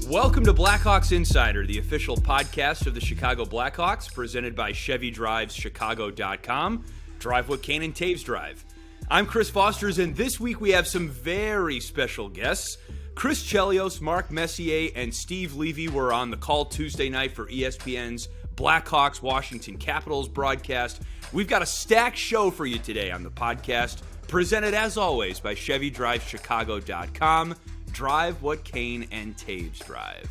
Welcome to Blackhawks Insider, the official podcast of the Chicago Blackhawks, presented by ChevyDrivesChicago.com. Drive what Kane and Taves drive. I'm Chris Vosters, and this week we have some very special guests. Chris Chelios, Mark Messier, and Steve Levy were on the call Tuesday night for ESPN's Blackhawks Washington Capitals broadcast. We've got a stacked show for you today on the podcast, presented as always by ChevyDrivesChicago.com. Drive what Kane and Taves drive.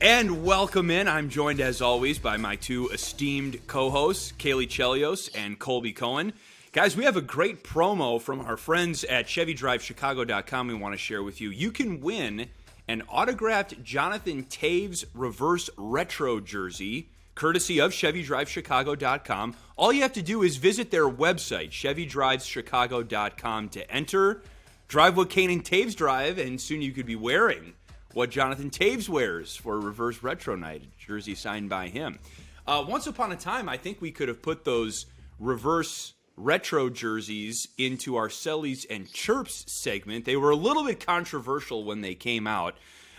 And welcome in. I'm joined as always by my two esteemed co-hosts, Caley Chelios and Colby Cohen. Guys, we have a great promo from our friends at ChevyDrivesChicago.com we want to share with you. You can win an autographed Jonathan Taves reverse retro jersey, courtesy of ChevyDrivesChicago.com. All you have to do is visit their website, ChevyDrivesChicago.com, to enter. Drive what Kane and Taves drive, and soon you could be wearing what Jonathan Taves wears for a reverse retro night, a jersey signed by him. Once upon a time, I think we could have put those reverse retro jerseys into our Sellies and Chirps segment. They were a little bit controversial when they came out,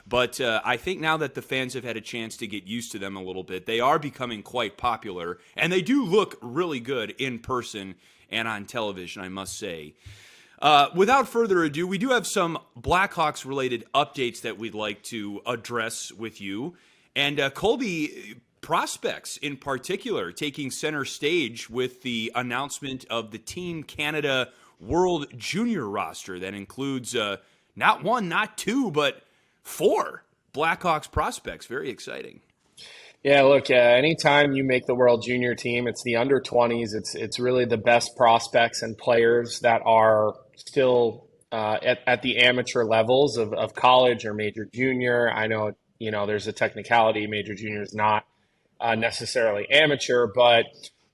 but I think now that the fans have had a chance to get used to them a little bit, they are becoming quite popular, and they do look really good in person and on television, I must say. Without further ado, we do have some Blackhawks-related updates that we'd like to address with you. And Colby, prospects in particular taking center stage with the announcement of the Team Canada World Junior roster that includes not one, not two, but four Blackhawks prospects. Very exciting. Yeah, look, anytime you make the World Junior team, it's the under 20s. It's really the best prospects and players that are still at the amateur levels of college or major junior. I know, there's a technicality. Major junior is not necessarily amateur, but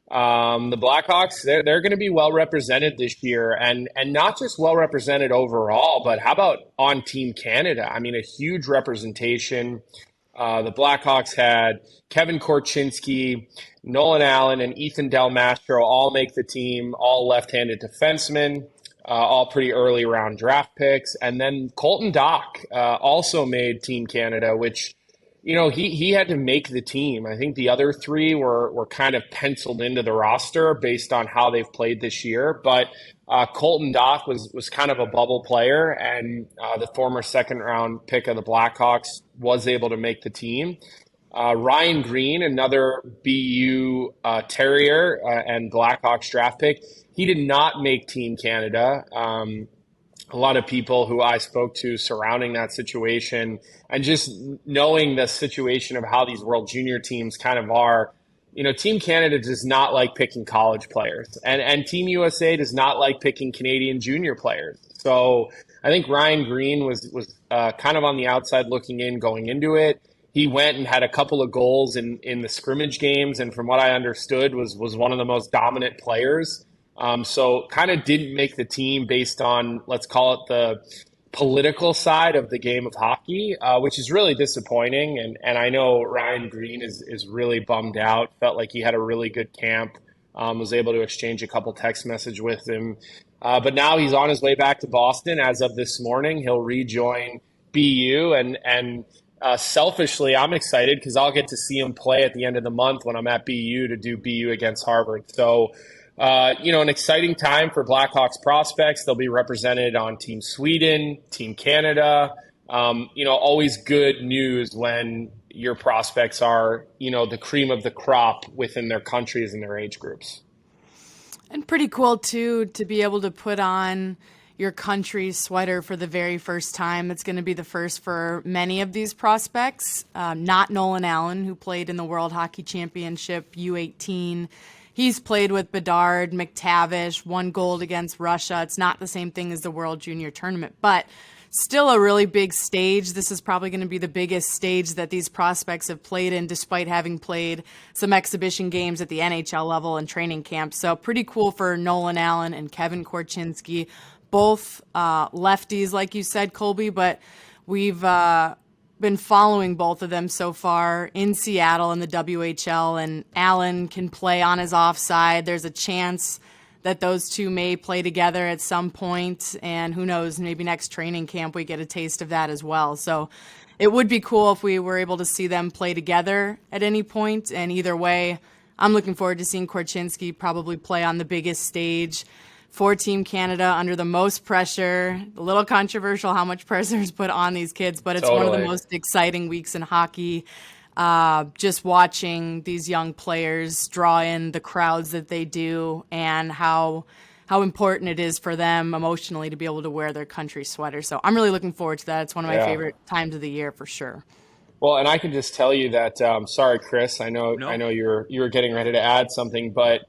the Blackhawks, they're going to be well represented this year, and not just well represented overall, but how about on Team Canada? I mean, a huge representation. The Blackhawks had Kevin Korchinski, Nolan Allen, and Ethan Del Mastro all make the team, all left-handed defensemen, all pretty early round draft picks. And then Colton Dach also made Team Canada, which, he had to make the team. I think the other three were kind of penciled into the roster based on how they've played this year. But Colton Dach was kind of a bubble player, and the former second-round pick of the Blackhawks was able to make the team. Ryan Green, another BU Terrier and Blackhawks draft pick, he did not make Team Canada. A lot of people who I spoke to surrounding that situation, and just knowing the situation of how these World Junior teams kind of are, Team Canada does not like picking college players, and Team USA does not like picking Canadian junior players. So I think Ryan Green was kind of on the outside looking in going into it. He went and had a couple of goals in the scrimmage games, and from what I understood was one of the most dominant players. So kind of didn't make the team based on, let's call it, the political side of the game of hockey, which is really disappointing. And I know Ryan Green is really bummed out, felt like he had a really good camp, was able to exchange a couple text messages with him. But now he's on his way back to Boston. As of this morning, he'll rejoin BU. And selfishly, I'm excited because I'll get to see him play at the end of the month when I'm at BU to do BU against Harvard. So, an exciting time for Blackhawks prospects. They'll be represented on Team Sweden, Team Canada. Always good news when your prospects are, the cream of the crop within their countries and their age groups. And pretty cool, too, to be able to put on your country's sweater for the very first time. It's going to be the first for many of these prospects. Not Nolan Allen, who played in the World Hockey Championship U18. He's played with Bedard, McTavish, won gold against Russia. It's not the same thing as the World Junior Tournament, but still a really big stage. This is probably going to be the biggest stage that these prospects have played in, despite having played some exhibition games at the NHL level and training camp. So pretty cool for Nolan Allen and Kevin Korchinski, both lefties, like you said, Colby, but we've been following both of them so far in Seattle in the WHL, and Allen can play on his offside. There's a chance that those two may play together at some point, and who knows, maybe next training camp we get a taste of that as well. So it would be cool if we were able to see them play together at any point, and either way, I'm looking forward to seeing Korchinski probably play on the biggest stage for Team Canada under the most pressure. A little controversial how much pressure is put on these kids, but it's one of the most exciting weeks in hockey. Just watching these young players draw in the crowds that they do, and how important it is for them emotionally to be able to wear their country sweater. So I'm really looking forward to that. It's one of my favorite times of the year for sure. Well, and I can just tell you that, sorry, Chris, I know you were getting ready to add something, but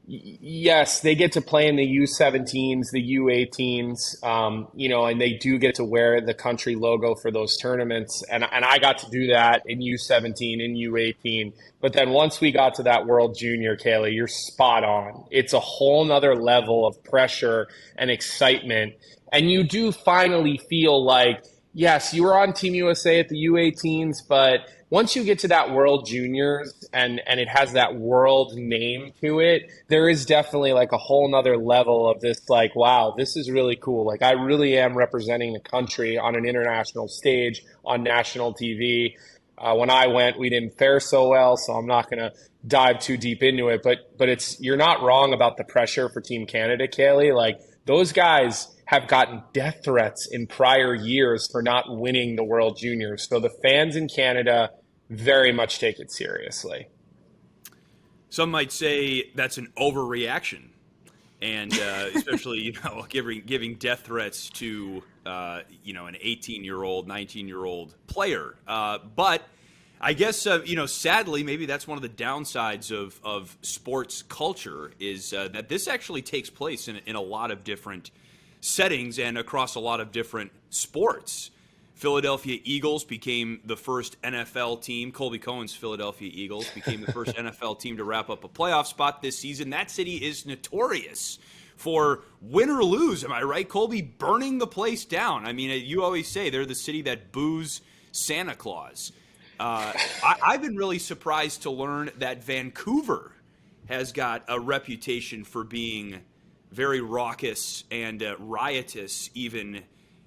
yes, they get to play in the U17s, the U18s, and they do get to wear the country logo for those tournaments. And I got to do that in U17 and U18. But then once we got to that World Junior, Caley, you're spot on. It's a whole nother level of pressure and excitement. And you do finally feel like, yes, you were on Team USA at the U18s, but once you get to that World Juniors and it has that world name to it, there is definitely like a whole nother level of this, like, wow, this is really cool. Like, I really am representing the country on an international stage on national TV. When I went, we didn't fare so well, so I'm not going to dive too deep into it. But you're not wrong about the pressure for Team Canada, Caley. Like, those guys have gotten death threats in prior years for not winning the World Juniors. So the fans in Canada very much take it seriously. Some might say that's an overreaction, and especially giving death threats to an 18-year-old, 19-year-old player. But I guess sadly, maybe that's one of the downsides of sports culture is that this actually takes place in a lot of different settings and across a lot of different sports. Philadelphia Eagles became the first NFL team. Colby Cohen's Philadelphia Eagles became the first NFL team to wrap up a playoff spot this season. That city is notorious for win or lose. Am I right, Colby? Burning the place down. I mean, you always say they're the city that boos Santa Claus. I've been really surprised to learn that Vancouver has got a reputation for being very raucous and riotous, even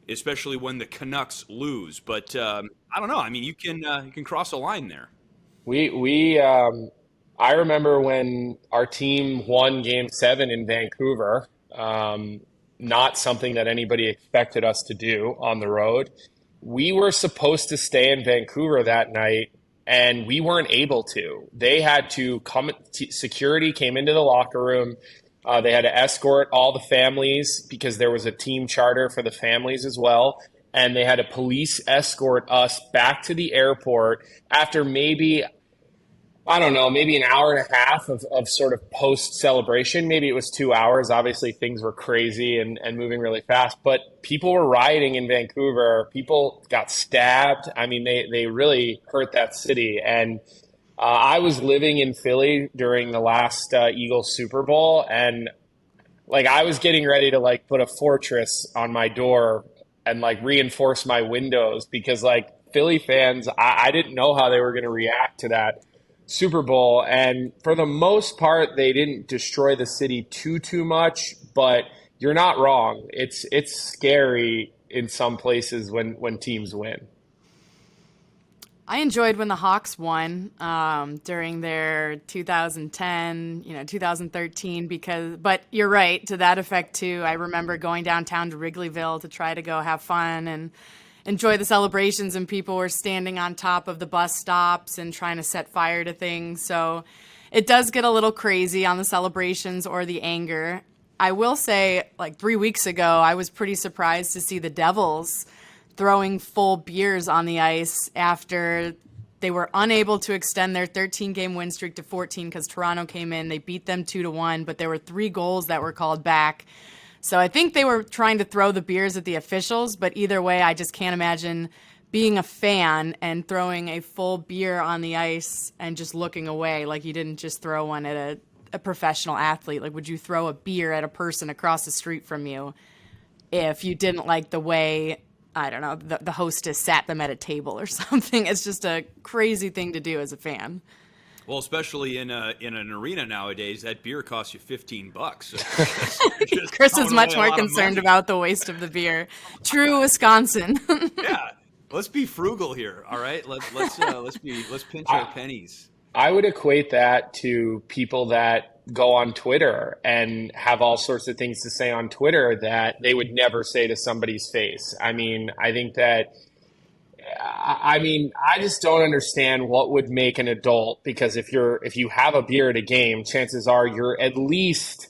especially when the Canucks lose. But I don't know. I mean, you can cross a line there. I remember when our team won Game 7 in Vancouver. Not something that anybody expected us to do on the road. We were supposed to stay in Vancouver that night, and we weren't able to. They had to come. Security came into the locker room. They had to escort all the families because there was a team charter for the families as well. And they had a police escort us back to the airport after maybe an hour and a half of sort of post-celebration. Maybe it was 2 hours. Obviously, things were crazy and moving really fast. But people were rioting in Vancouver. People got stabbed. I mean, they really hurt that city. And I was living in Philly during the last Eagles Super Bowl, and I was getting ready to put a fortress on my door and reinforce my windows because Philly fans, I didn't know how they were going to react to that Super Bowl. And for the most part, they didn't destroy the city too much, but you're not wrong. It's scary in some places when teams win. I enjoyed when the Hawks won during their 2010, 2013, but you're right, to that effect too. I remember going downtown to Wrigleyville to try to go have fun and enjoy the celebrations, and people were standing on top of the bus stops and trying to set fire to things. So it does get a little crazy on the celebrations or the anger. I will say, 3 weeks ago, I was pretty surprised to see the Devils throwing full beers on the ice after they were unable to extend their 13-game win streak to 14 because Toronto came in. They beat them 2-1, but there were 3 goals that were called back. So I think they were trying to throw the beers at the officials, but either way, I just can't imagine being a fan and throwing a full beer on the ice and just looking away like you didn't just throw one at a professional athlete. Would you throw a beer at a person across the street from you if you didn't like the way, I don't know, the hostess sat them at a table or something? It's just a crazy thing to do as a fan. Well, especially in an arena nowadays, that beer costs you $15. So Chris is much more concerned about the waste of the beer. True Wisconsin. Yeah, let's be frugal here. All right, let's pinch our pennies. I would equate that to people that go on Twitter and have all sorts of things to say on Twitter that they would never say to somebody's face. I mean, I think that, I just don't understand what would make an adult, because if you have a beer at a game, chances are you're at least,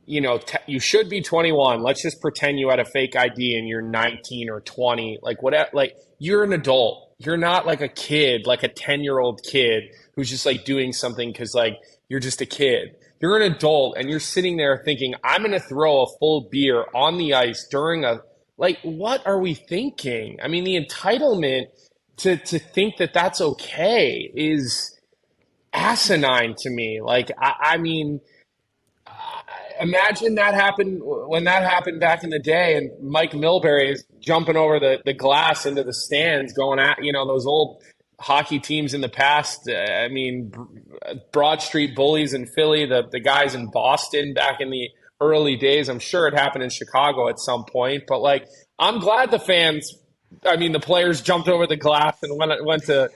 you should be 21. Let's just pretend you had a fake ID and you're 19 or 20, like whatever, like you're an adult. You're not like a kid, like a 10-year-old kid who's just like doing something because like you're just a kid. You're an adult and you're sitting there thinking, I'm going to throw a full beer on the ice during like, what are we thinking? I mean, the entitlement to think that that's okay is asinine to me. Like, I mean, imagine that happened when that happened back in the day, and Mike Milbury is jumping over the glass into the stands, going at those old hockey teams in the past. I mean, Broad Street Bullies in Philly, the guys in Boston back in the early days. I'm sure it happened in Chicago at some point, but like, I'm glad the players jumped over the glass and went to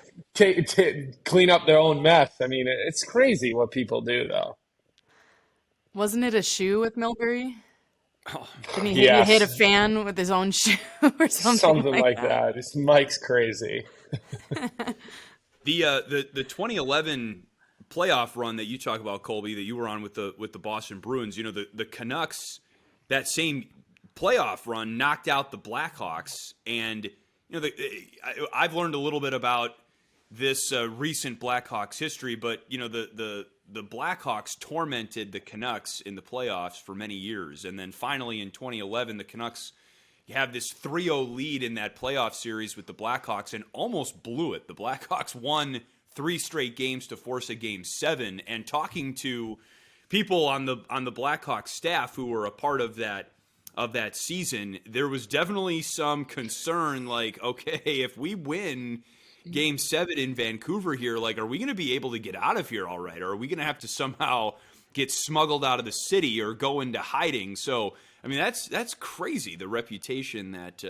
clean up their own mess. I mean, it's crazy what people do, though. Wasn't it a shoe with Milbury? Oh, Didn't he hit a fan with his own shoe or something? Something like that. Mike's crazy. The 2011 playoff run that you talk about, Colby, that you were on with the Boston Bruins, the Canucks, that same playoff run knocked out the Blackhawks, and I've learned a little bit about this recent Blackhawks history, but the Blackhawks tormented the Canucks in the playoffs for many years, and then finally in 2011 the Canucks have this 3-0 lead in that playoff series with the Blackhawks and almost blew it. The Blackhawks won 3 straight games to force a Game 7, and talking to people on the Blackhawks staff who were a part of that season, there was definitely some concern, like, okay, if we win Game 7 in Vancouver here, like, are we going to be able to get out of here all right? Or are we going to have to somehow get smuggled out of the city or go into hiding? So, I mean, that's crazy, the reputation that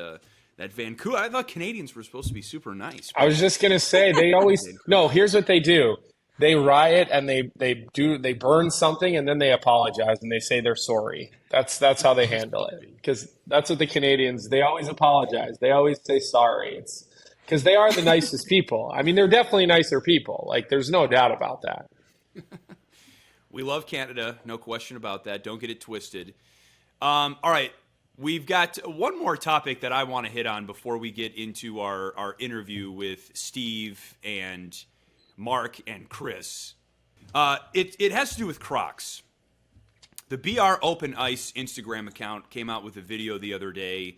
Vancouver. I thought Canadians were supposed to be super nice. I was just going to say, they always – no, here's what they do. They riot and they burn something, and then they apologize and they say they're sorry. That's how they handle it, because that's what the Canadians, they always apologize. They always say sorry. It's because they are the nicest people. I mean, they're definitely nicer people. Like, there's no doubt about that. We love Canada, no question about that. Don't get it twisted. All right, we've got one more topic that I want to hit on before we get into our interview with Steve and Mark and Chris. It has to do with Crocs. The BR Open Ice Instagram account came out with a video the other day.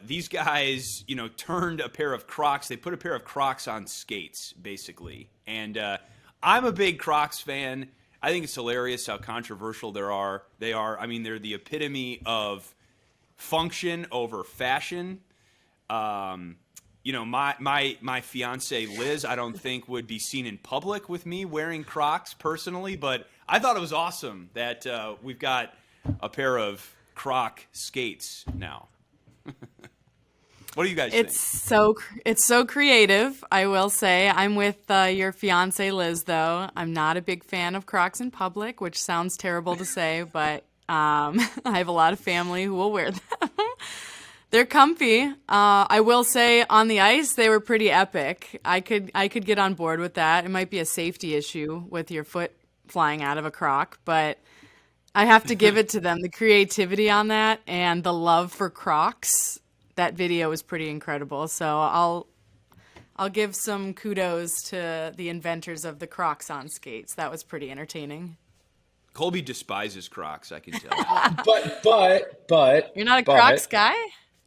These guys, turned a pair of Crocs. They put a pair of Crocs on skates, basically. And I'm a big Crocs fan. I think it's hilarious how controversial they are. I mean, they're the epitome of function over fashion. My fiance Liz, I don't think would be seen in public with me wearing Crocs personally, but I thought it was awesome that we've got a pair of Croc skates now. What do you guys think? It's so creative, I will say. I'm with your fiance Liz, though. I'm not a big fan of Crocs in public, which sounds terrible to say, but I have a lot of family who will wear them. They're comfy. I will say on the ice, they were pretty epic. I could get on board with that. It might be a safety issue with your foot flying out of a Croc, but I have to give it to them. The creativity on that and the love for Crocs, that video was pretty incredible. So I'll give some kudos to the inventors of the Crocs on skates. That was pretty entertaining. Colby despises Crocs, I can tell. But you're not a Crocs guy?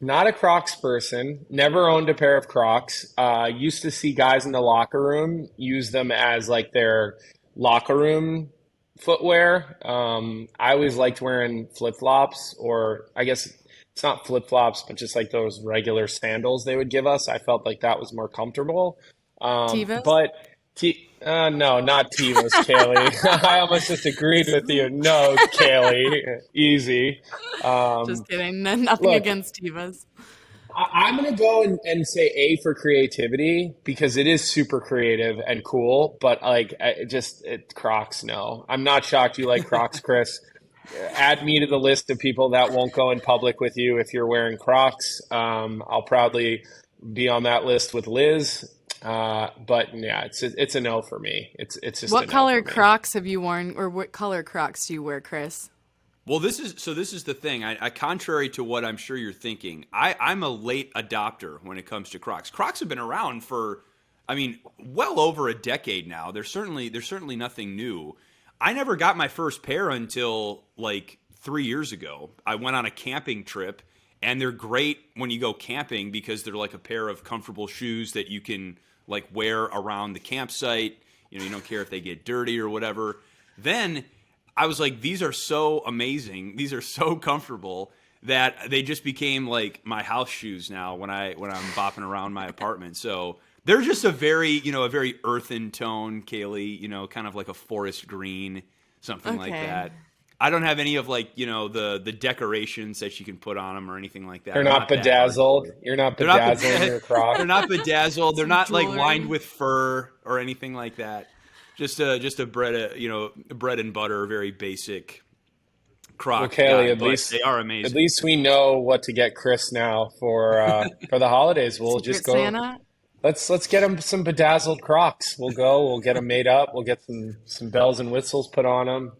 Not a Crocs person. Never owned a pair of Crocs. Used to see guys in the locker room use them as like their locker room footwear. I always liked wearing flip-flops, or I guess it's not flip-flops, but just like those regular sandals they would give us. I felt like that was more comfortable. Tevas? But No, not Tevas, Caley. I almost just agreed with you. No, Caley. Easy. Just kidding. Nothing Look, against Tevas. I'm going to go and say A for creativity because it is super creative and cool, but like Crocs, no. I'm not shocked you like Crocs, Chris. Add me to the list of people that won't go in public with you if you're wearing Crocs. I'll proudly be on that list with Liz. But yeah, it's a no for me. It's just What a no color for me. Crocs have you worn, or what color Crocs do you wear, Chris? Well, this is the thing. I contrary to what I'm sure you're thinking, I'm a late adopter when it comes to Crocs. Crocs have been around for, I mean, well over a decade now. There's certainly nothing new. I never got my first pair until like 3 years ago. I went on a camping trip, and they're great when you go camping because they're like a pair of comfortable shoes that you can like wear around the campsite. You know, you don't care if they get dirty or whatever. Then I was like, these are so amazing. These are so comfortable that they just became like my house shoes now when I'm bopping around my apartment. So they're just a very earthen tone, Caley, kind of like a forest green, something like that. I don't have any of like, the decorations that you can put on them or anything like that. They're not bedazzled. You're not bedazzling your Crocs. They're not bedazzled. They're not like jewelry. lined with fur or anything like that. Just a bread and butter, very basic Croc. Well, Caley, guy, at but least they are amazing. At least we know what to get Chris now for the holidays. We'll just go. Santa? Let's get him some bedazzled Crocs. We'll get them made up. We'll get some bells and whistles put on them.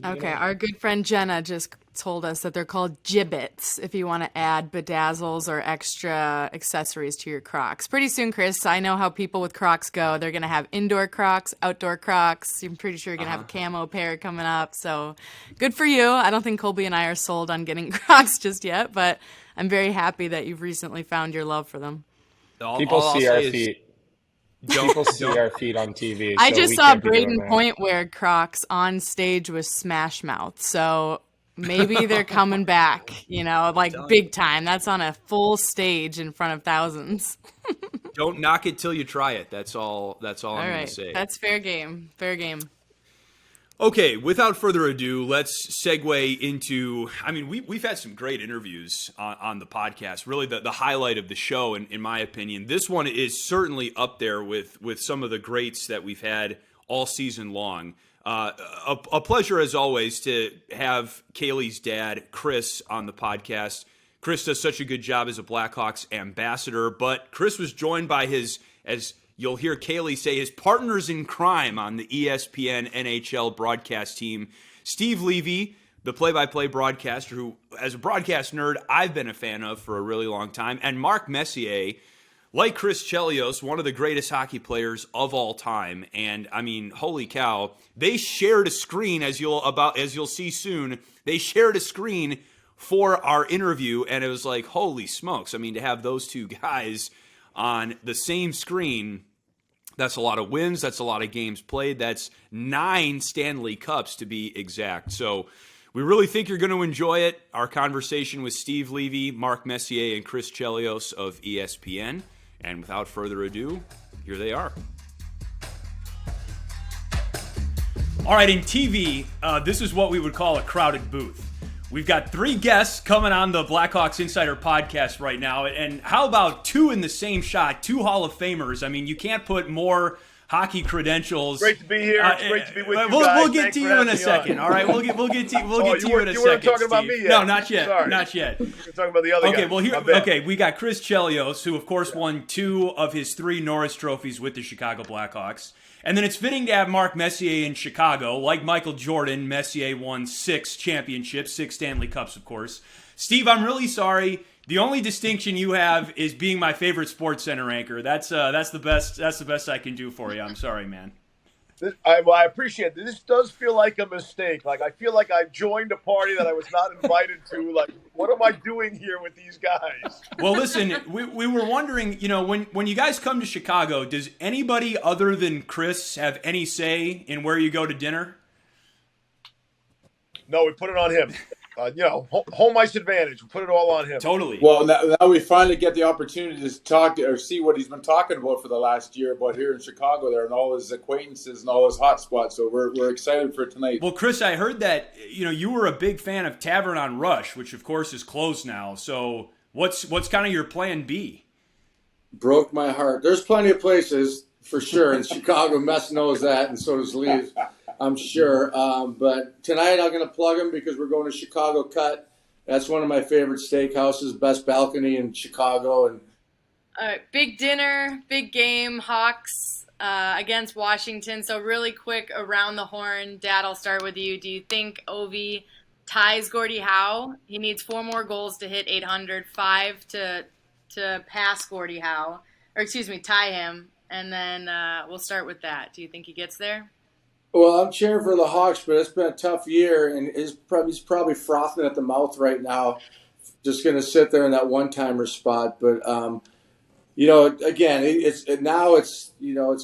Okay, our good friend Jenna just told us that they're called gibbets if you want to add bedazzles or extra accessories to your Crocs. Pretty soon, Chris, I know how people with Crocs go. They're going to have indoor Crocs, outdoor Crocs. I'm pretty sure you're going to have a camo pair coming up. So good for you. I don't think Colby and I are sold on getting Crocs just yet, but I'm very happy that you've recently found your love for them. People see our feet. People see our feet on TV. I so just we saw can't be doing Braden that. Point wear Crocs on stage with Smash Mouth. So maybe they're coming back, like big time. That's on a full stage in front of thousands. Don't knock it till you try it. That's all I'm going to say. That's fair game. Fair game. Okay, without further ado, let's segue into, we've had some great interviews on the podcast. Really the highlight of the show, in my opinion. This one is certainly up there with some of the greats that we've had all season long. A pleasure, as always, to have Caley's dad, Chris, on the podcast. Chris does such a good job as a Blackhawks ambassador, but Chris was joined by his, as you'll hear Caley say, his partners in crime on the ESPN NHL broadcast team, Steve Levy, the play-by-play broadcaster who, as a broadcast nerd, I've been a fan of for a really long time, and Mark Messier, like Chris Chelios, one of the greatest hockey players of all time. And holy cow, they shared a screen, as you'll see soon. They shared a screen for our interview, and it was like, holy smokes. To have those two guys on the same screen, that's a lot of wins. That's a lot of games played. That's 9 Stanley Cups to be exact. So we really think you're going to enjoy it. Our conversation with Steve Levy, Mark Messier, and Chris Chelios of ESPN. And without further ado, here they are. All right, in TV, this is what we would call a crowded booth. We've got 3 guests coming on the Blackhawks Insider podcast right now. And how about 2 in the same shot, 2 Hall of Famers? You can't put more hockey credentials. Great to be here. It's great to be with you guys. We'll get Thanks to for you in having a me second. on. All right, we'll get to you in a second. You weren't talking about Steve. me yet. No, not yet. Sorry. Not yet. You're talking about the other guy. Okay, we got Chris Chelios, who of course won 2 of his 3 Norris trophies with the Chicago Blackhawks. And then it's fitting to have Mark Messier in Chicago. Like Michael Jordan, Messier won 6 championships, 6 Stanley Cups, of course. Steve, I'm really sorry. The only distinction you have is being my favorite Sports Center anchor. That's the best. That's the best I can do for you. I'm sorry, man. I appreciate it. This does feel like a mistake. Like, I feel like I joined a party that I was not invited to. Like, what am I doing here with these guys? Well, listen, we were wondering, when you guys come to Chicago, does anybody other than Chris have any say in where you go to dinner? No, we put it on him. home ice advantage. We'll put it all on him. Totally. Well, now we finally get the opportunity to talk or see what he's been talking about for the last year about here in Chicago there and all his acquaintances and all his hot spots. So we're excited for tonight. Well, Chris, I heard that you were a big fan of Tavern on Rush, which of course is closed now. So what's kind of your plan B? Broke my heart. There's plenty of places for sure in Chicago. Mess knows that, and so does Leaves, I'm sure. But tonight I'm going to plug him because we're going to Chicago Cut. That's one of my favorite steakhouses, best balcony in Chicago. And all right, big dinner, big game, Hawks against Washington. So really quick around the horn. Dad, I'll start with you. Do you think Ovi ties Gordie Howe? He needs 4 more goals to hit 800, 5 to pass Gordie Howe, or excuse me, tie him. And then we'll start with that. Do you think he gets there? well, I'm cheering for the Hawks, but it's been a tough year, and he's probably frothing at the mouth right now. Just going to sit there in that one-timer spot, but again, it's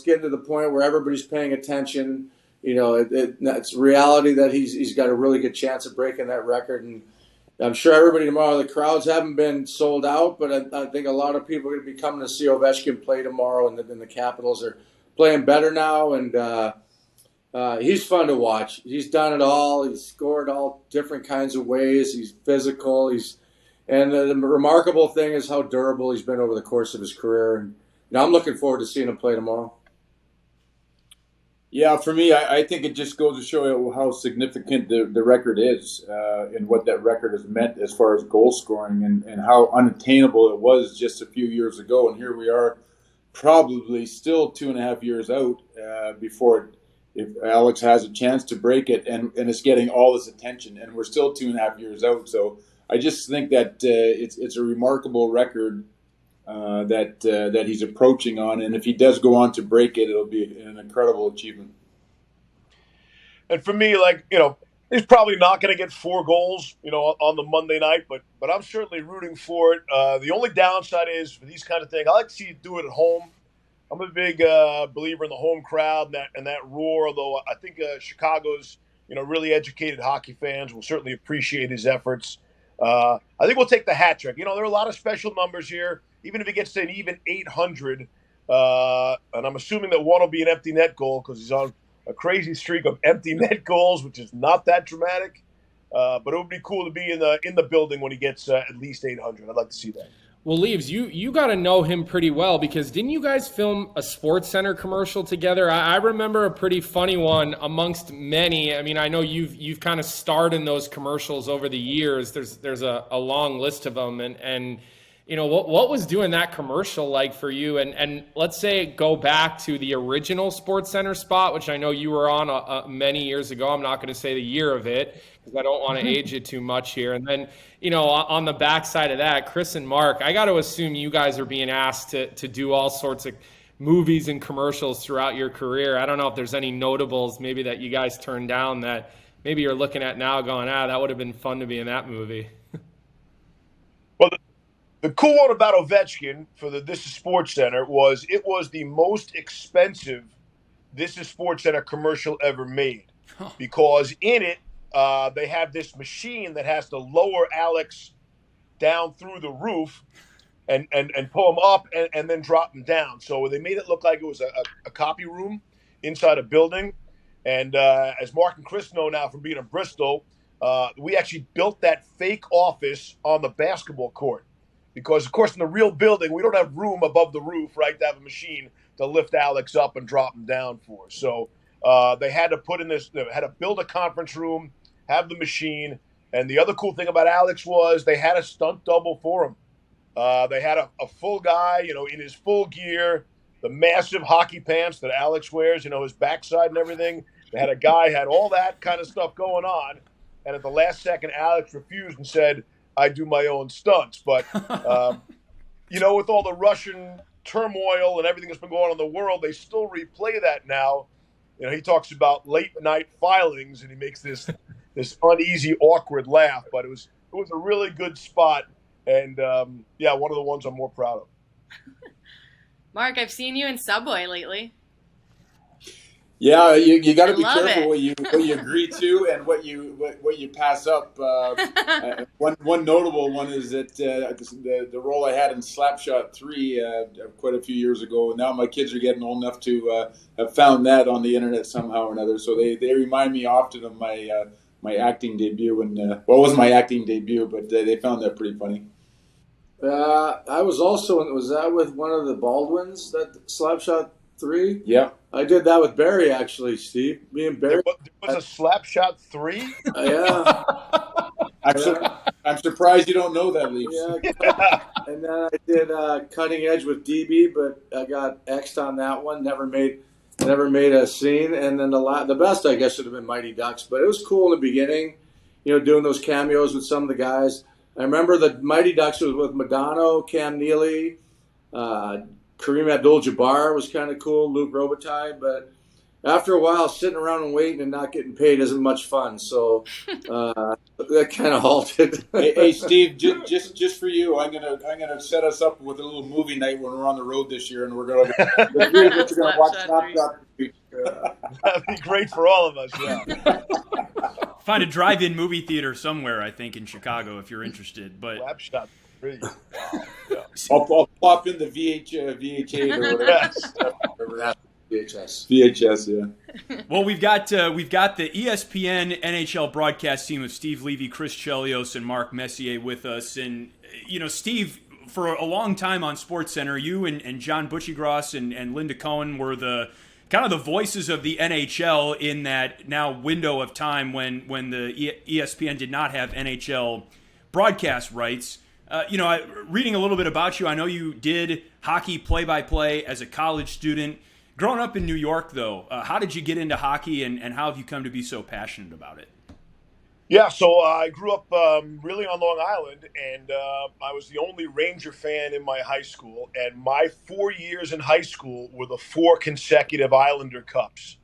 getting to the point where everybody's paying attention. It's reality that he's got a really good chance of breaking that record, and I'm sure everybody tomorrow. The crowds haven't been sold out, but I think a lot of people are going to be coming to see Ovechkin play tomorrow, and the Capitals are playing better now, and he's fun to watch. He's done it all. He's scored all different kinds of ways. He's physical. And the remarkable thing is how durable he's been over the course of his career. And I'm looking forward to seeing him play tomorrow. Yeah, for me, I think it just goes to show you how significant the record is and what that record has meant as far as goal scoring and how unattainable it was just a few years ago. And here we are, probably still 2.5 years out before if Alex has a chance to break it, and it's getting all this attention. And we're still 2.5 years out. So I just think that it's a remarkable record that he's approaching on, and if he does go on to break it, it'll be an incredible achievement. And for me, he's probably not going to get 4 goals, on the Monday night, but I'm certainly rooting for it. The only downside is for these kind of things, I like to see you do it at home. I'm a big believer in the home crowd and that roar. Although I think Chicago's really educated hockey fans will certainly appreciate his efforts. I think we'll take the hat trick. There are a lot of special numbers here. Even if he gets to an even 800, and I'm assuming that one will be an empty net goal because he's on a crazy streak of empty net goals, which is not that dramatic. But it would be cool to be in the building when he gets at least 800. I'd like to see that. Well, Leaves, you got to know him pretty well because didn't you guys film a SportsCenter commercial together? I remember a pretty funny one amongst many. I mean, I know you've kind of starred in those commercials over the years. There's a long list of them, and what was doing that commercial like for you? And let's say go back to the original SportsCenter spot, which I know you were on many years ago. I'm not going to say the year of it because I don't want to age it too much here. And then, on the backside of that, Chris and Mark, I got to assume you guys are being asked to do all sorts of movies and commercials throughout your career. I don't know if there's any notables maybe that you guys turned down that maybe you're looking at now going, that would have been fun to be in that movie. Well, the cool one about Ovechkin for the This Is SportsCenter was it was the most expensive This Is SportsCenter commercial ever made because in it they have this machine that has to lower Alex down through the roof and pull him up and then drop him down. So they made it look like it was a copy room inside a building. And as Mark and Chris know now from being in Bristol, we actually built that fake office on the basketball court. Because, of course, in the real building, we don't have room above the roof, right, to have a machine to lift Alex up and drop him down for. So they had to had to build a conference room, have the machine. And the other cool thing about Alex was they had a stunt double for him. They had a full guy, in his full gear, the massive hockey pants that Alex wears, his backside and everything. They had a guy, had all that kind of stuff going on. And at the last second, Alex refused and said, I do my own stunts. But, with all the Russian turmoil and everything that's been going on in the world, they still replay that now. He talks about late night filings and he makes this uneasy, awkward laugh. But it was a really good spot. And, one of the ones I'm more proud of. Mark, I've seen you in Subway lately. Yeah, you got to be love careful it. what you agree to and what you pass up. One notable one is that the role I had in Slapshot 3 quite a few years ago. Now my kids are getting old enough to have found that on the internet somehow or another. So they remind me often of my acting debut. And it wasn't my acting debut, but they found that pretty funny. I was also was that with one of the Baldwins, that Slapshot 3? Yeah. I did that with Barry, actually, Steve. Me and Barry. There was a Slapshot 3? Yeah. I'm surprised you don't know that, Leafs. Yeah. And then I did Cutting Edge with DB, but I got X'd on that one. Never made a scene. And then the best, I guess, should have been Mighty Ducks. But it was cool in the beginning, doing those cameos with some of the guys. I remember the Mighty Ducks was with Madonna, Cam Neely, Kareem Abdul-Jabbar was kind of cool, Luke Robitaille. But after a while, sitting around and waiting and not getting paid isn't much fun. So that kind of halted. Hey, Steve, just for you, I'm gonna set us up with a little movie night when we're on the road this year, and we're gonna watch Snapshot. That'd be great for all of us. Yeah. Find a drive-in movie theater somewhere, I think, in Chicago if you're interested. But Slapshot 3. Wow. Yeah. I'll pop in the VH8 or whatever. VHS, yeah. Well, we've got the ESPN NHL broadcast team of Steve Levy, Chris Chelios, and Mark Messier with us. And, Steve, for a long time on SportsCenter, you and John Butchiegross and Linda Cohen were the kind of the voices of the NHL in that now window of time when the ESPN did not have NHL broadcast rights. Reading a little bit about you, I know you did hockey play-by-play as a college student. Growing up in New York, though, how did you get into hockey, and how have you come to be so passionate about it? Yeah, so I grew up really on Long Island, and I was the only Ranger fan in my high school. And my 4 years in high school were the 4 consecutive Islander Cups.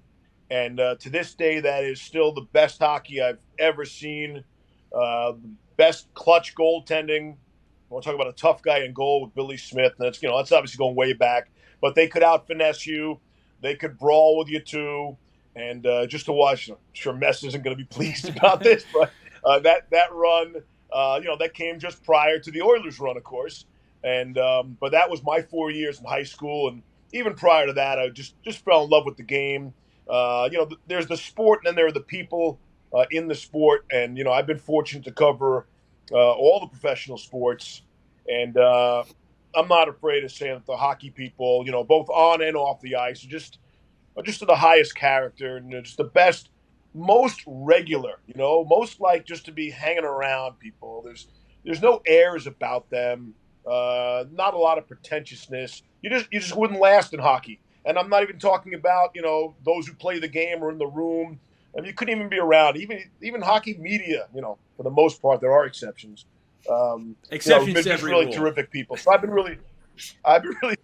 And to this day, that is still the best hockey I've ever seen. The best clutch goaltending. I want to talk about a tough guy in goal with Billy Smith. And that's obviously going way back. But they could out-finesse you. They could brawl with you, too. And just to watch, I'm sure Mess isn't going to be pleased about this, but that run, that came just prior to the Oilers run, of course. And but that was my 4 years in high school, and even prior to that, I just fell in love with the game. There's the sport, and then there are the people in the sport. And I've been fortunate to cover all the professional sports, and I'm not afraid of saying that the hockey people, both on and off the ice, are just the highest character, and just the best, most regular, most like just to be hanging around people. There's no airs about them, not a lot of pretentiousness. You just wouldn't last in hockey. And I'm not even talking about, those who play the game or in the room. I mean, you couldn't even be around. Even hockey media, for the most part, there are exceptions. Exceptions been to just every really rule. Terrific people. So I've been really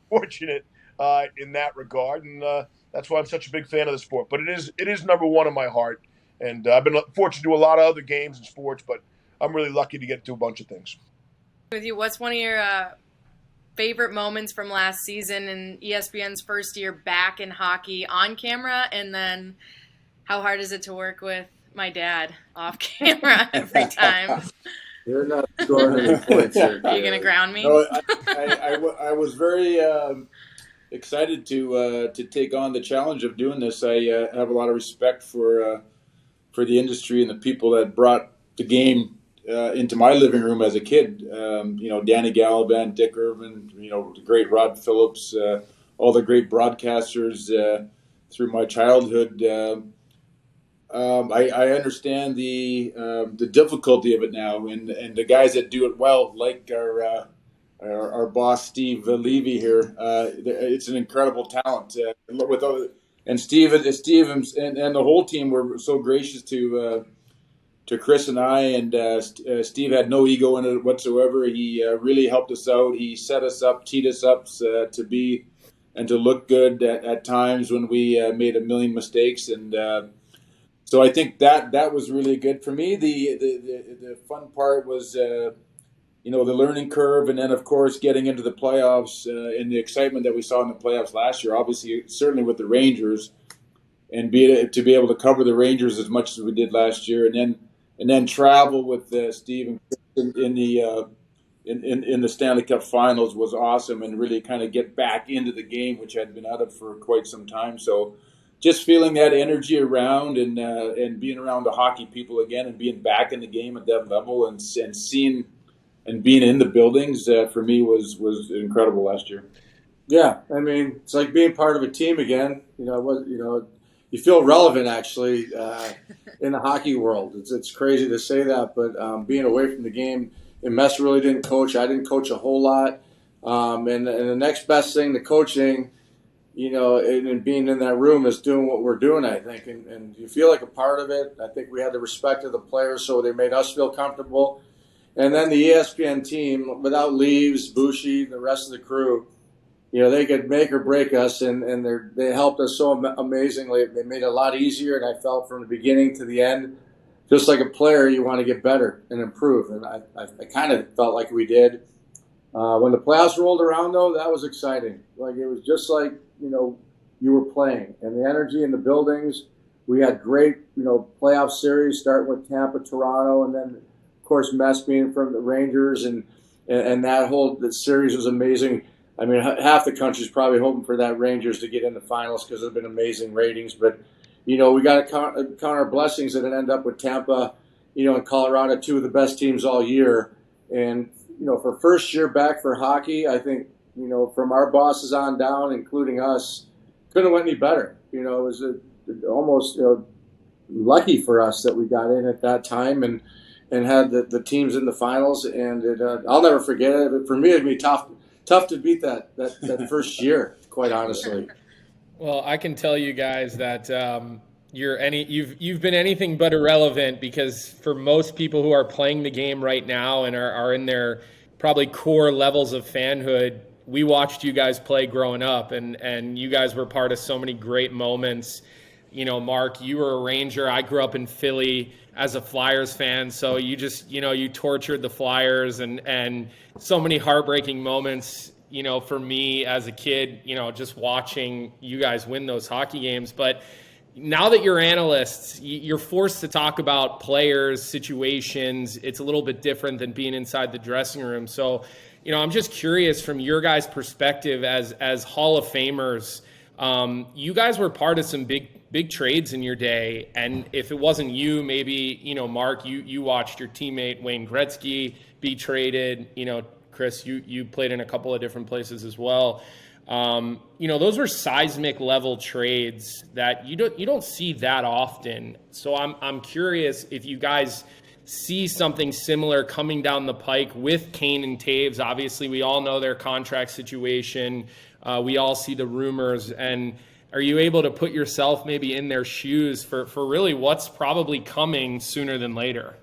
fortunate in that regard, and that's why I'm such a big fan of the sport. But it is number one in my heart, and I've been fortunate to do a lot of other games and sports, but I'm really lucky to get to do a bunch of things. With you, what's one of your favorite moments from last season and ESPN's first year back in hockey on camera, and then how hard is it to work with my dad off camera every time? You're not scoring any points here. Are you going to ground me? No, I was very excited to take on the challenge of doing this. I have a lot of respect for the industry and the people that brought the game into my living room as a kid. Danny Gallivan, Dick Irvin, the great Rod Phillips, all the great broadcasters through my childhood. I understand the difficulty of it now, and the guys that do it well, like our boss Steve Levy here. It's an incredible talent. And Steve and the whole team were so gracious to Chris and I. And Steve had no ego in it whatsoever. He really helped us out. He set us up, teed us up to be and to look good at times when we made a million mistakes. And so I think that was really good for me. The fun part was, the learning curve, and then of course getting into the playoffs and the excitement that we saw in the playoffs last year. Obviously, certainly with the Rangers, to be able to cover the Rangers as much as we did last year, and then travel with Steve and Chris in the Stanley Cup Finals was awesome, and really kind of get back into the game, which I'd been out of for quite some time. So just feeling that energy around and being around the hockey people again and being back in the game at that level and seeing and being in the buildings for me was incredible last year. Yeah, I mean, it's like being part of a team again. You feel relevant actually in the hockey world. It's crazy to say that, but being away from the game, and Messier really didn't coach. I didn't coach a whole lot, and the next best thing to coaching, and being in that room is doing what we're doing, I think, and you feel like a part of it. I think we had the respect of the players, so they made us feel comfortable. And then the ESPN team, without Leaves, Bushi, the rest of the crew, they could make or break us, and they helped us so amazingly. They made it a lot easier, and I felt from the beginning to the end, just like a player, you want to get better and improve. And I kind of felt like we did. When the playoffs rolled around, though, that was exciting. Like, it was just like, you were playing. And the energy in the buildings, we had great, playoff series, starting with Tampa, Toronto, and then, of course, Mess being from the Rangers. And that whole series was amazing. I mean, half the country's probably hoping for that Rangers to get in the finals because they've been amazing ratings. But, we got to count our blessings that it ended up with Tampa, and Colorado, two of the best teams all year. And, for first year back for hockey, I think, from our bosses on down, including us, couldn't have went any better. It was almost lucky for us that we got in at that time and had the teams in the finals. And I'll never forget it. But for me, it'd be tough to beat that first year, quite honestly. Well, I can tell you guys that you've been anything but irrelevant, because for most people who are playing the game right now and are in their probably core levels of fanhood, we watched you guys play growing up, and you guys were part of so many great moments. Mark, you were a Ranger. I grew up in Philly as a Flyers fan, so you just you tortured the Flyers, and so many heartbreaking moments. For me as a kid, just watching you guys win those hockey games. But now that you're analysts, you're forced to talk about players, situations. It's a little bit different than being inside the dressing room. So, I'm just curious from your guys' perspective as Hall of Famers. You guys were part of some big trades in your day. And if it wasn't you, maybe, Mark, you watched your teammate Wayne Gretzky be traded, Chris, you played in a couple of different places as well. Those were seismic level trades that you don't see that often. So I'm curious if you guys see something similar coming down the pike with Kane and Taves. Obviously, we all know their contract situation. We all see the rumors. And are you able to put yourself maybe in their shoes for really what's probably coming sooner than later?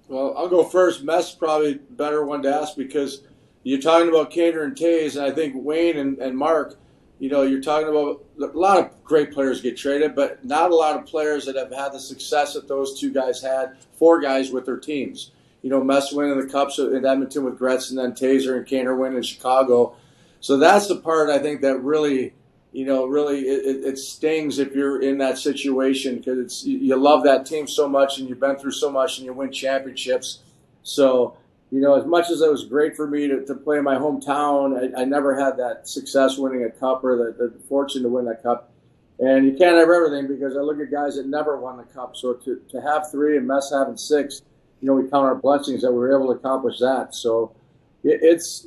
Well, I'll go first. Mess probably better one to ask, because you're talking about Kaner and Taves, and I think Wayne and Mark, you're talking about a lot of great players get traded, but not a lot of players that have had the success that those two guys had, four guys with their teams. Mess winning the Cups in Edmonton with Gretz, and then Taser and Kaner winning in Chicago. So that's the part I think that really it stings if you're in that situation, because you love that team so much and you've been through so much and you win championships. So, as much as it was great for me to play in my hometown, I never had that success winning a cup or the fortune to win that cup. And you can't have everything, because I look at guys that never won the cup. So to have three and Mess having six, we count our blessings that we were able to accomplish that. So it's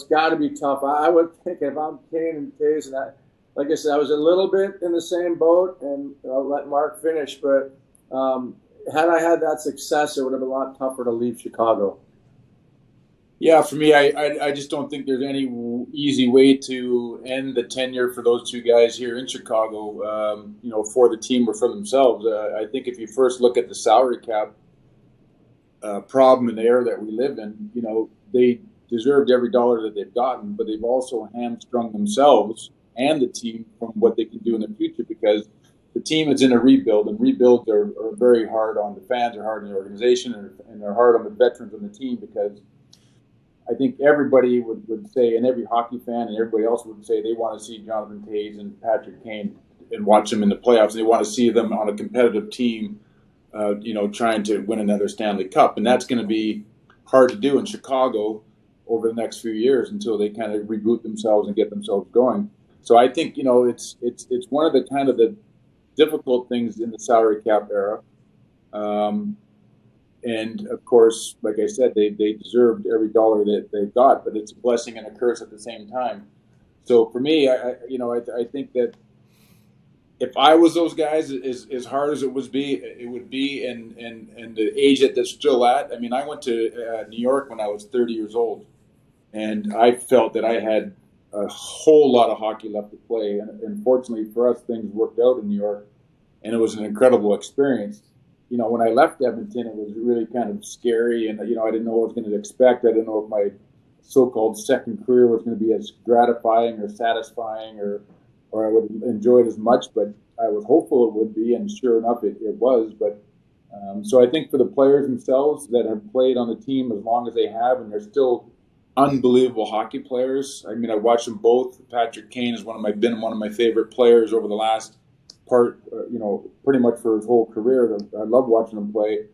got to be tough. I would think if I'm Kane and Taves, and like I said, I was a little bit in the same boat, and I'll let Mark finish. But had I had that success, it would have been a lot tougher to leave Chicago. Yeah, for me, I just don't think there's any easy way to end the tenure for those two guys here in Chicago, for the team or for themselves. I think if you first look at the salary cap problem and the era that we live in, they deserved every dollar that they've gotten, but they've also hamstrung themselves and the team from what they can do in the future, because the team is in a rebuild, and rebuilds are very hard on the fans, are hard on the organization, and they're hard on the veterans on the team, because I think everybody would say, and every hockey fan and everybody else would say, they want to see Jonathan Toews and Patrick Kane and watch them in the playoffs. And they want to see them on a competitive team, trying to win another Stanley Cup. And that's going to be hard to do in Chicago over the next few years until they kind of reboot themselves and get themselves going. So I think, it's one of the kind of the difficult things in the salary cap era. And of course, like I said, they deserved every dollar that they got, but it's a blessing and a curse at the same time. So for me, I think that if I was those guys, as hard as it would be, and the age that they're still at. I mean, I went to New York when I was 30 years old, and I felt that I had a whole lot of hockey left to play. And fortunately for us, things worked out in New York, and it was an incredible experience. When I left Edmonton, it was really kind of scary, and I didn't know what I was going to expect. I didn't know if my so-called second career was going to be as gratifying or satisfying, or I would enjoy it as much. But I was hopeful it would be, and sure enough, it was. But so I think for the players themselves that have played on the team as long as they have, and they're still unbelievable hockey players. I mean, I watched them both. Patrick Kane has been one of my favorite players over the last pretty much for his whole career. I love watching him play.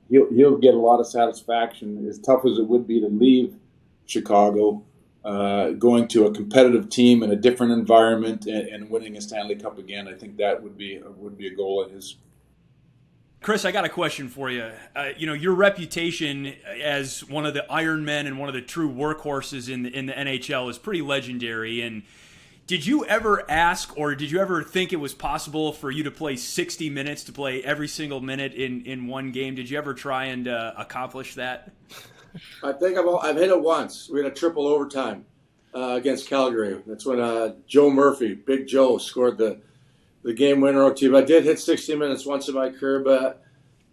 He'll get a lot of satisfaction, as tough as it would be to leave Chicago, going to a competitive team in a different environment and winning a Stanley Cup again. I think that would be a goal of his. Chris, I got a question for you. Your reputation as one of the Iron Men and one of the true workhorses in the NHL is pretty legendary. And did you ever ask, or did you ever think it was possible for you to play 60 minutes, to play every single minute in one game? Did you ever try and accomplish that? I think I've hit it once. We had a triple overtime against Calgary. That's when Joe Murphy, Big Joe, scored the game winner OT. But I did hit 60 minutes once in my career. But,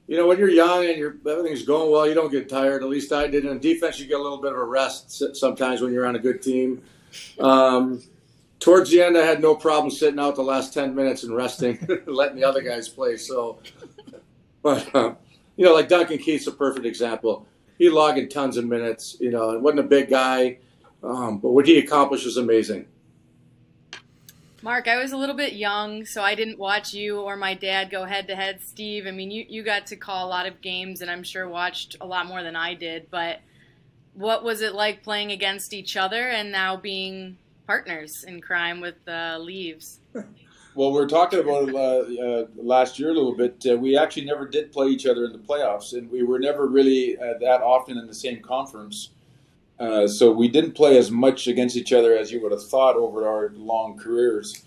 when you're young and everything's going well, you don't get tired. At least I did. In defense, you get a little bit of a rest sometimes when you're on a good team. Towards the end, I had no problem sitting out the last 10 minutes and resting, letting the other guys play. So, but, like Duncan Keith's a perfect example. He logged tons of minutes, and wasn't a big guy, but what he accomplished was amazing. Mark, I was a little bit young, so I didn't watch you or my dad go head-to-head. Steve, I mean, you got to call a lot of games, and I'm sure watched a lot more than I did. But what was it like playing against each other and now being partners in crime with Leaves? Well, we were talking about it last year a little bit. We actually never did play each other in the playoffs, and we were never really that often in the same conference. So we didn't play as much against each other as you would have thought over our long careers.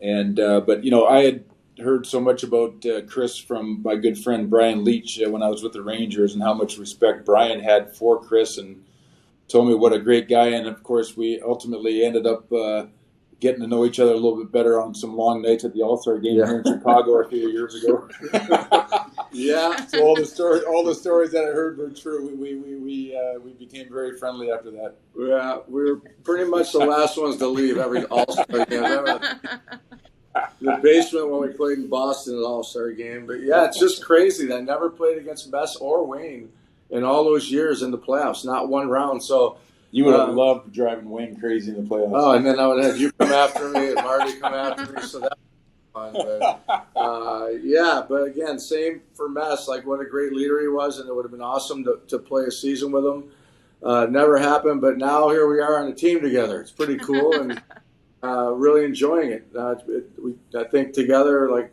And but I had heard so much about Chris from my good friend Brian Leach when I was with the Rangers, and how much respect Brian had for Chris, and told me what a great guy. And of course, we ultimately ended up getting to know each other a little bit better on some long nights at the All-Star game here in Chicago a few years ago. Yeah. So all the stories that I heard were true. We became very friendly after that. Yeah, we were pretty much the last ones to leave every All-Star game. The basement when we played in Boston at All-Star game. But yeah, it's just crazy that I never played against Mess or Wayne in all those years in the playoffs, not one round. So you would have loved driving Wayne crazy in the playoffs. Oh, and then I would have you come after me and Marty come after me. So that was fun. But, but again, same for Mess. Like, what a great leader he was, and it would have been awesome to play a season with him. Never happened, but now here we are on a team together. It's pretty cool, and really enjoying it. I think together,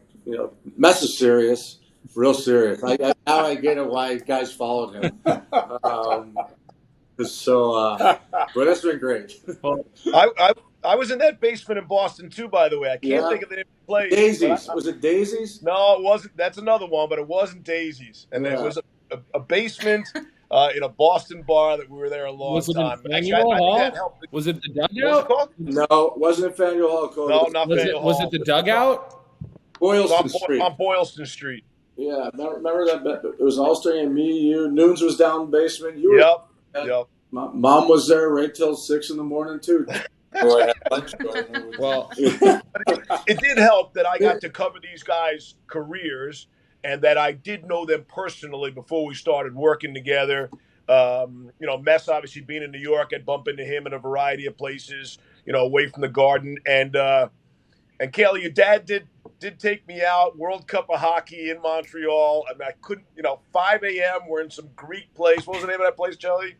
Mess is serious. Real serious. Now I get it why guys followed him. But it's been great. Well, I was in that basement in Boston too, by the way. I can't think of the name of the place. Daisies. Was it Daisies? No, it wasn't. That's another one, but it wasn't Daisies. And it was a basement in a Boston bar that we were there a long time. Was it the What was it dugout? called? No, it wasn't Faneuil Hall. No, not Faneuil Hall. Was it the dugout? Boylston Street. On Boylston Street. Yeah, remember that? It was an All-Star game. Me, you. Noons was down in the basement. Yep. Mom was there right till 6 a.m. too. Well, it did help that I got to cover these guys' careers and that I did know them personally before we started working together. Mess obviously being in New York, I'd bump into him in a variety of places, away from the Garden. And And Caley, your dad did take me out, World Cup of Hockey in Montreal. I mean, I couldn't, 5 a.m. We're in some Greek place. What was the name of that place, Jelly?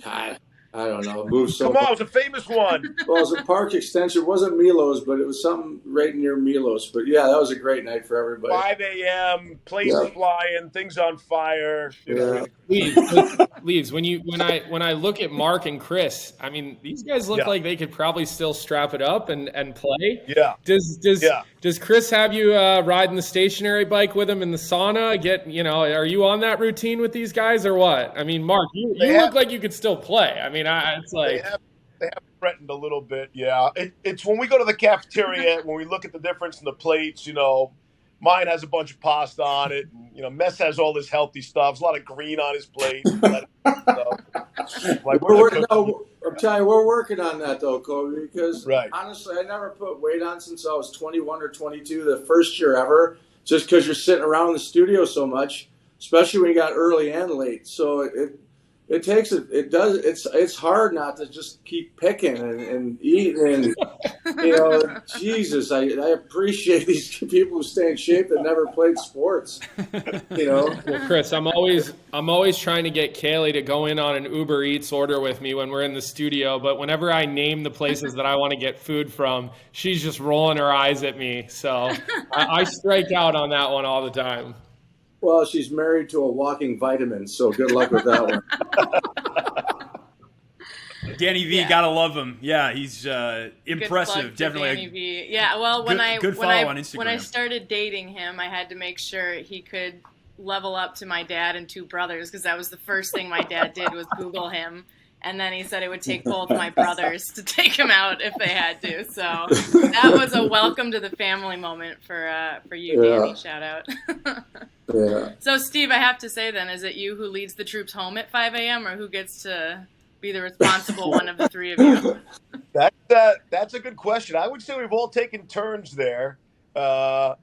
I don't know. Moved so Come on, much. it was a famous one. Well, it was a park extension. It wasn't Milos, but it was something right near Milos. But yeah, that was a great night for everybody. 5 a.m. Planes flying, things on fire. Leaves. When I look at Mark and Chris, I mean, these guys look like they could probably still strap it up and play. Yeah. Does Chris have you riding the stationary bike with him in the sauna? Are you on that routine with these guys or what? I mean, Mark, you look like you could still play. I mean, it's like they have threatened a little bit. Yeah, it's when we go to the cafeteria when we look at the difference in the plates. Mine has a bunch of pasta on it. And, Mess has all this healthy stuff. There's a lot of green on his plate. I'm telling you, we're working on that though, Colby, because honestly, I never put weight on since I was 21 or 22, the first year ever, just because you're sitting around the studio so much, especially when you got early and late. So it's hard not to just keep picking and eating and Jesus, I appreciate these people who stay in shape that never played sports. Well, Chris, I'm always trying to get Caley to go in on an Uber Eats order with me when we're in the studio, but whenever I name the places that I want to get food from, she's just rolling her eyes at me. So I strike out on that one all the time. Well, she's married to a walking vitamin, so good luck with that one. Danny V, gotta love him. Yeah, he's impressive. Definitely. Danny V. Yeah, well, when I started dating him, I had to make sure he could level up to my dad and two brothers, because that was the first thing my dad did was Google him. And then he said it would take both my brothers to take him out if they had to. So that was a welcome to the family moment for you, Danny. Shout out. Yeah. So, Steve, I have to say then, is it you who leads the troops home at 5 a.m. or who gets to be the responsible one of the three of you? That's a good question. I would say we've all taken turns there. I'm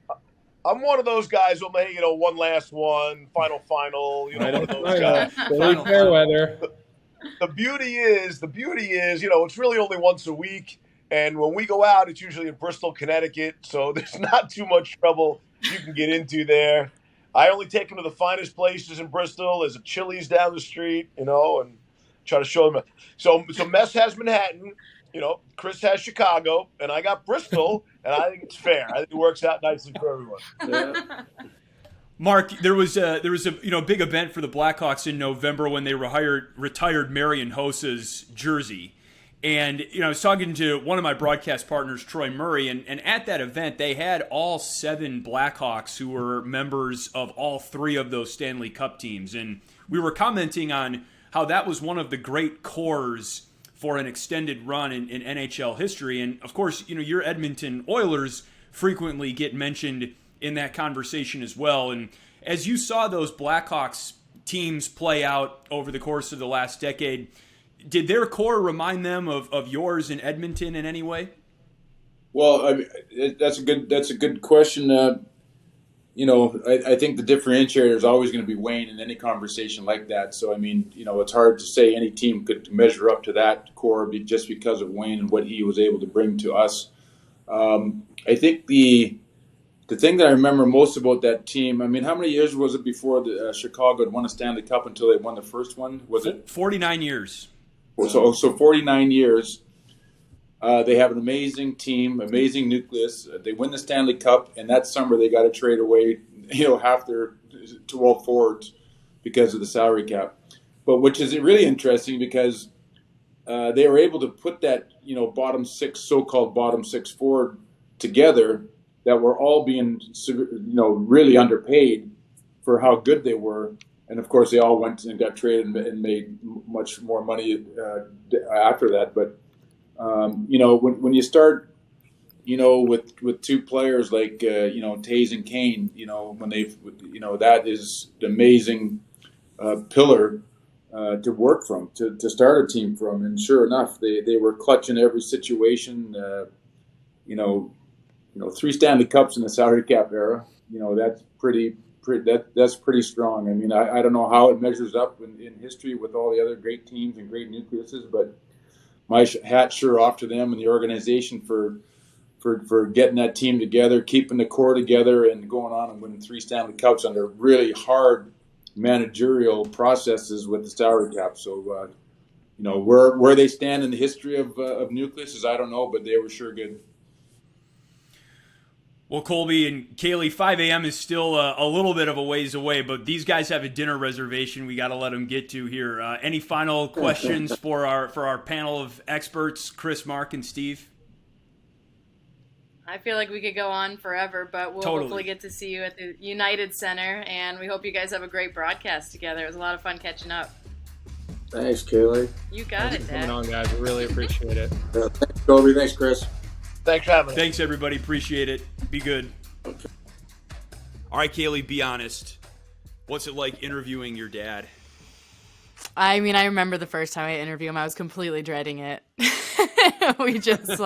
one of those guys who may, one last one, final, one of those guys. Fair weather. The beauty is, it's really only once a week. And when we go out, it's usually in Bristol, Connecticut. So there's not too much trouble you can get into there. I only take them to the finest places in Bristol. There's a Chili's down the street, and try to show them. So Mess has Manhattan, Chris has Chicago, and I got Bristol, and I think it's fair. I think it works out nicely for everyone. Yeah. Mark, there was a big event for the Blackhawks in November when they retired Marian Hossa's jersey. And, I was talking to one of my broadcast partners, Troy Murray, and at that event, they had all 7 Blackhawks who were members of all 3 of those Stanley Cup teams. And we were commenting on how that was one of the great cores for an extended run in NHL history. And, of course, your Edmonton Oilers frequently get mentioned in that conversation as well. And as you saw those Blackhawks teams play out over the course of the last decade, did their core remind them of yours in Edmonton in any way? Well, that's a good question. I think the differentiator is always going to be Wayne in any conversation like that. So, it's hard to say any team could measure up to that core just because of Wayne and what he was able to bring to us. I think the thing that I remember most about that team, how many years was it before the Chicago had won a Stanley Cup until they won the first one? Was it 49 years? So 49 years. They have an amazing team, amazing nucleus. They win the Stanley Cup, and that summer they got to trade away, half their 12 forwards because of the salary cap. But which is really interesting because they were able to put that, so-called bottom six forward together that were all being, really underpaid for how good they were. And, of course, they all went and got traded and made much more money after that. But, when you start, with 2 players like, Taze and Kane, when they've, that is the amazing pillar to work from, to start a team from. And sure enough, they were clutch in every situation, 3 Stanley Cups in the salary cap era. That's that's pretty strong. I don't know how it measures up in history with all the other great teams and great nucleuses, but my hat sure off to them and the organization for for getting that team together, keeping the core together, and going on and winning 3 Stanley Cups under really hard managerial processes with the salary cap. So, where they stand in the history of Nucleus is I don't know, but they were sure good. Well, Colby and Caley, 5 a.m. is still a little bit of a ways away, but these guys have a dinner reservation we got to let them get to here. Any final questions for our panel of experts, Chris, Mark, and Steve? I feel like we could go on forever, but we'll hopefully get to see you at the United Center, and we hope you guys have a great broadcast together. It was a lot of fun catching up. Thanks, Caley. You got it, Dad. Coming on, guys. We really appreciate it. Thanks, Colby. Thanks, Chris. Thanks for having us. Thanks, everybody. Appreciate it. Be good. Okay. All right, Caley, be honest. What's it like interviewing your dad? I mean, I remember the first time I interviewed him, I was completely dreading it. We just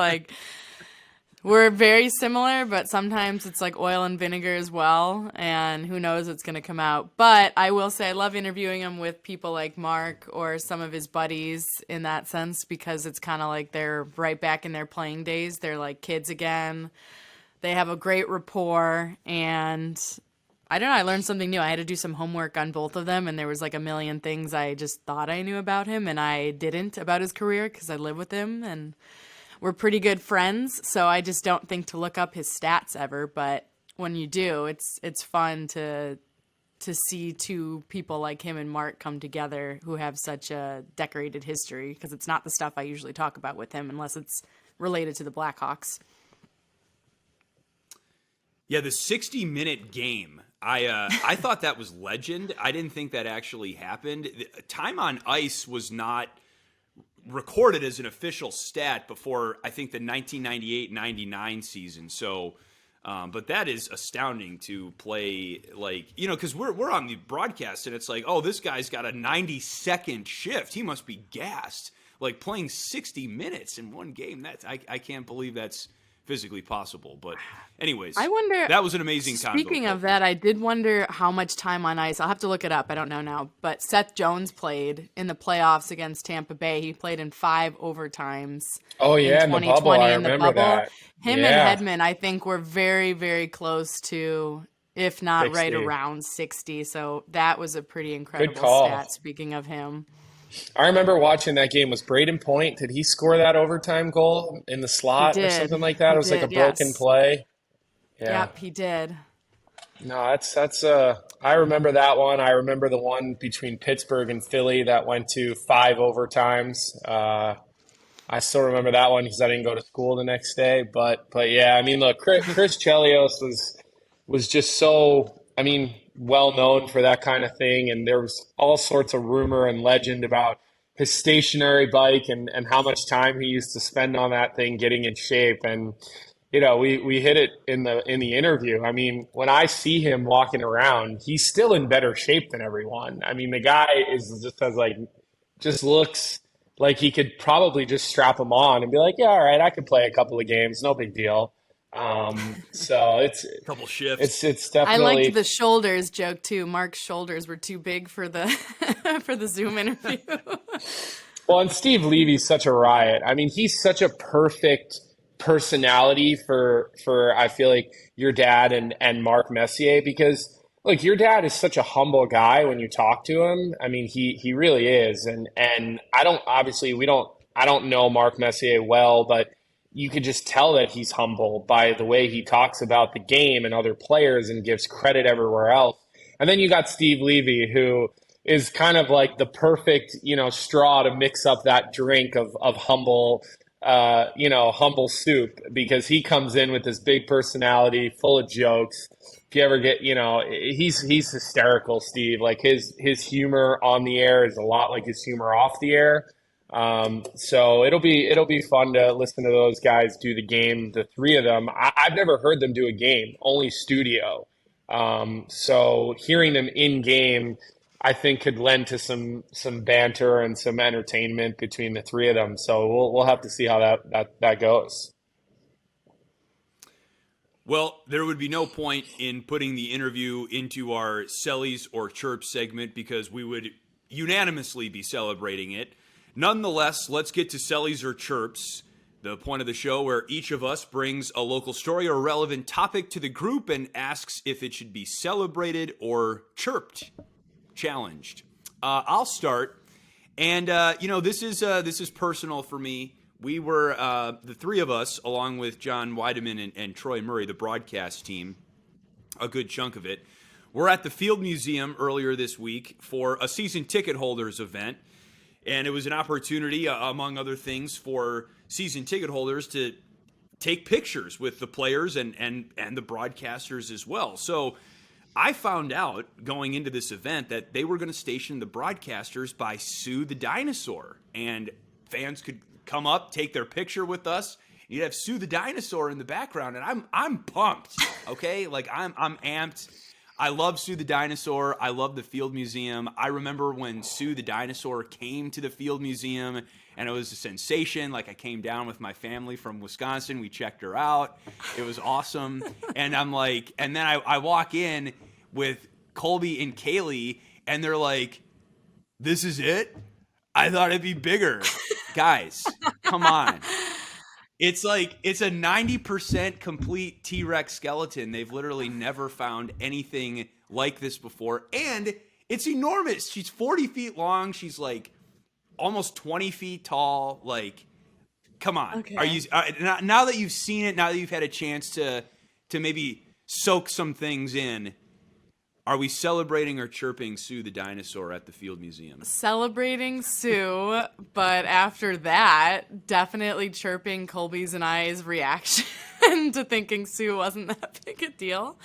we're very similar, but sometimes it's like oil and vinegar as well, and who knows what's going to come out. But I will say I love interviewing him with people like Mark or some of his buddies in that sense, because it's kind of like they're right back in their playing days. They're like kids again. They have a great rapport, and I don't know, I learned something new. I had to do some homework on both of them, and there was like a million things I just thought I knew about him, and I didn't about his career because I live with him, and we're pretty good friends, so I just don't think to look up his stats ever. But when you do, it's fun to see two people like him and Mark come together who have such a decorated history, because it's not the stuff I usually talk about with him unless it's related to the Blackhawks. Yeah, the 60-minute game. I thought that was legend. I didn't think that actually happened. Time on ice was not recorded as an official stat before, I think, the 1998-99 season. So, but that is astounding to play, because we're on the broadcast and it's like, oh, this guy's got a 90-second shift. He must be gassed. Like playing 60 minutes in one game. I can't believe that's physically possible. But anyways, I wonder, that was an amazing combo. Speaking of that, I did wonder how much time on ice. I'll have to look it up. I don't know now. But Seth Jones played in the playoffs against Tampa Bay. He played in 5 overtimes. Oh, yeah, in the bubble. I remember that. Him and Hedman, I think, were very, very close to, if not 60. right around 60. So that was a pretty incredible stat, speaking of him. I remember watching that game. Was Braden Point, did he score that overtime goal in the slot or something like that? It was like a broken play. Yeah. Yep, he did. No, that's I remember that one. I remember the one between Pittsburgh and Philly that went to 5 overtimes. I still remember that one because I didn't go to school the next day. But yeah, I mean, look, Chris Chelios was just so, I mean, well known for that kind of thing, and there was all sorts of rumor and legend about his stationary bike and how much time he used to spend on that thing getting in shape. And we hit it in the interview. I mean, when I see him walking around, he's still in better shape than everyone. I mean, the guy just looks like he could probably just strap him on and be like, yeah, all right, I could play a couple of games, no big deal. So it's a couple shifts. It's definitely. I liked the shoulders joke too. Mark's shoulders were too big for the for the Zoom interview. Well, and Steve Levy's such a riot. I mean, he's such a perfect personality for I feel like your dad and Mark Messier, because look, your dad is such a humble guy when you talk to him. I mean, he really is, and I don't know Mark Messier well, but you could just tell that he's humble by the way he talks about the game and other players and gives credit everywhere else. And then you got Steve Levy, who is kind of like the perfect, straw to mix up that drink of humble, humble soup, because he comes in with this big personality full of jokes. If you ever get, he's hysterical, Steve. Like his humor on the air is a lot like his humor off the air. So it'll be fun to listen to those guys do the game, the 3 of them. I've never heard them do a game, only studio. So hearing them in game, I think could lend to some banter and some entertainment between the 3 of them. So we'll have to see how that goes. Well, there would be no point in putting the interview into our Sellies or Chirps segment because we would unanimously be celebrating it. Nonetheless, let's get to Sellies or Chirps. the point of the show where each of us brings a local story or relevant topic to the group and asks if it should be celebrated or chirped, challenged. I'll start, and this is personal for me. We were the three of us, along with John Weideman and Troy Murray, the broadcast team, a good chunk of it. We're at the Field Museum earlier this week for a season ticket holders event. And it was an opportunity, among other things, for season ticket holders to take pictures with the players and the broadcasters as well. So I found out going into this event that they were going to station the broadcasters by Sue the Dinosaur. And fans could come up, take their picture with us. You'd have Sue the Dinosaur in the background. And I'm pumped, okay? Like, I'm amped. I love Sue the Dinosaur. I love the Field Museum. I remember when Sue the Dinosaur came to the Field Museum, and it was a sensation. Like, I came down with my family from Wisconsin. We checked her out. It was awesome. And I'm like, and then I walk in with Colby and Caley, and they're like, this is it? I thought it'd be bigger. Guys, come on. It's like, it's a 90% complete T-Rex skeleton. They've literally never found anything like this before. And it's enormous. She's 40 feet long. She's like almost 20 feet tall. Like, come on. Okay. Are you now that you've seen it, now that you've had a chance to maybe soak some things in, are we celebrating or chirping Sue the Dinosaur at the Field Museum? Celebrating Sue, but after that, definitely chirping Colby's and I's reaction to thinking Sue wasn't that big a deal.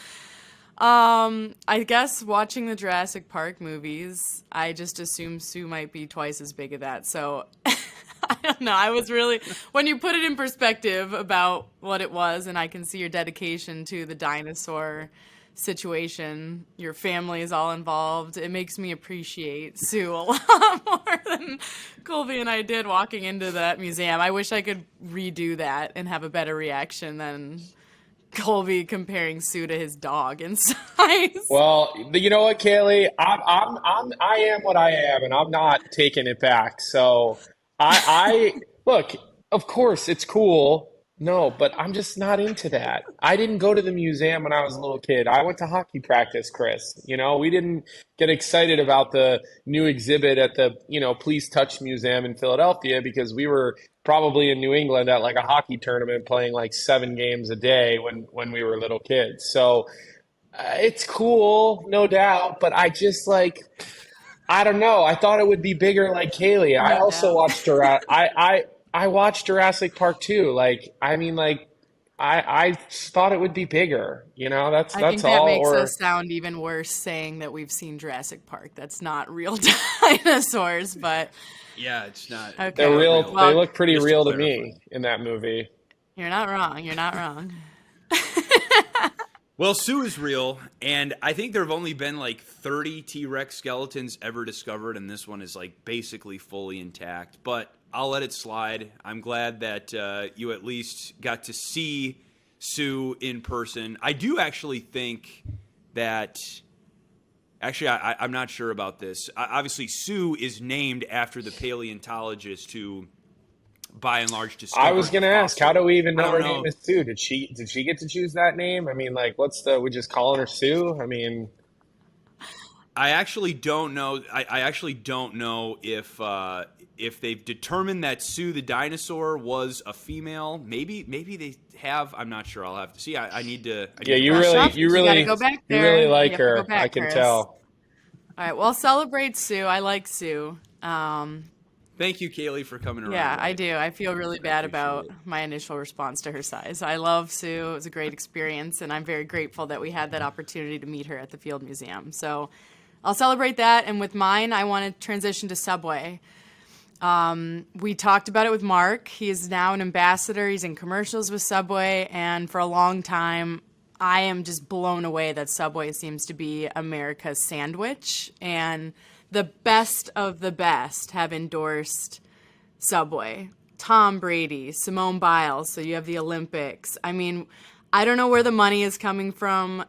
I guess watching the Jurassic Park movies, I just assumed Sue might be twice as big as that. So I don't know. I was really, when you put it in perspective about what it was, and I can see your dedication to the dinosaur situation, your family is all involved, it makes me appreciate Sue a lot more than Colby and I did walking into that museum. I wish I could redo that and have a better reaction than Colby comparing Sue to his dog in size. Well, you know what, Caley? I am what I am, and I'm not taking it back. So I look. Of course, it's cool. No, but I'm just not into that. I didn't go to the museum when I was a little kid. I went to hockey practice, Chris. You know, we didn't get excited about the new exhibit at the, Please Touch Museum in Philadelphia because we were probably in New England at like a hockey tournament playing like 7 games a day when we were little kids. So it's cool, no doubt, but I just I don't know. I thought it would be bigger like Caley. I also watched her. I watched Jurassic Park too. I thought it would be bigger. That's I think all. that makes us sound even worse saying that we've seen Jurassic Park. That's not real dinosaurs, but Yeah, it's not. okay. They're real. Well, they look pretty just to real to clarify. me in that movie. You're not wrong. You're not wrong. Well, Sue is real, and I think there have only been like 30 T-Rex skeletons ever discovered, and this one is like basically fully intact. But I'll let it slide. I'm glad that you at least got to see Sue in person. I do actually think that. Actually, I'm not sure about this. Obviously, Sue is named after the paleontologist who, by and large, discovered. I was going to ask, how do we even know I her don't name know. is Sue? Did she get to choose that name? I mean, we just calling her Sue? I mean, I actually don't know. I actually don't know if they've determined that Sue the dinosaur was a female. Maybe they have. I'm not sure. I'll have to see. I need to. yeah, you brush up. really, You gotta go back you there. really You like have to go her. back, I can Chris. tell. All right. Well, celebrate Sue. I like Sue. Thank you, Caley, for coming around. Yeah, with I it. do. I feel really bad about appreciate my initial response to her size. I love Sue. It was a great experience, and I'm very grateful that we had that opportunity to meet her at the Field Museum. So I'll celebrate that. And with mine, I want to transition to Subway. We talked about it with Mark. He is now an ambassador. He's in commercials with Subway. And for a long time, I am just blown away that Subway seems to be America's sandwich. And the best of the best have endorsed Subway. Tom Brady, Simone Biles. So you have the Olympics. I mean, I don't know where the money is coming from.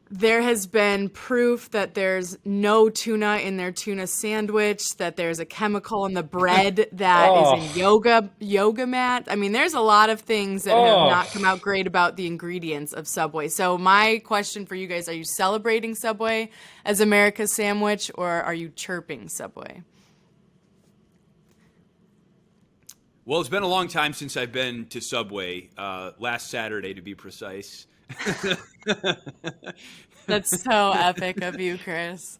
there has been proof that there's no tuna in their tuna sandwich, that there's a chemical in the bread that is in yoga mat. I mean, there's a lot of things that have not come out great about the ingredients of Subway. So my question for you guys, are you celebrating Subway as America's sandwich, or are you chirping Subway? Well, it's been a long time since I've been to Subway, last Saturday to be precise. That's so epic of you, Chris.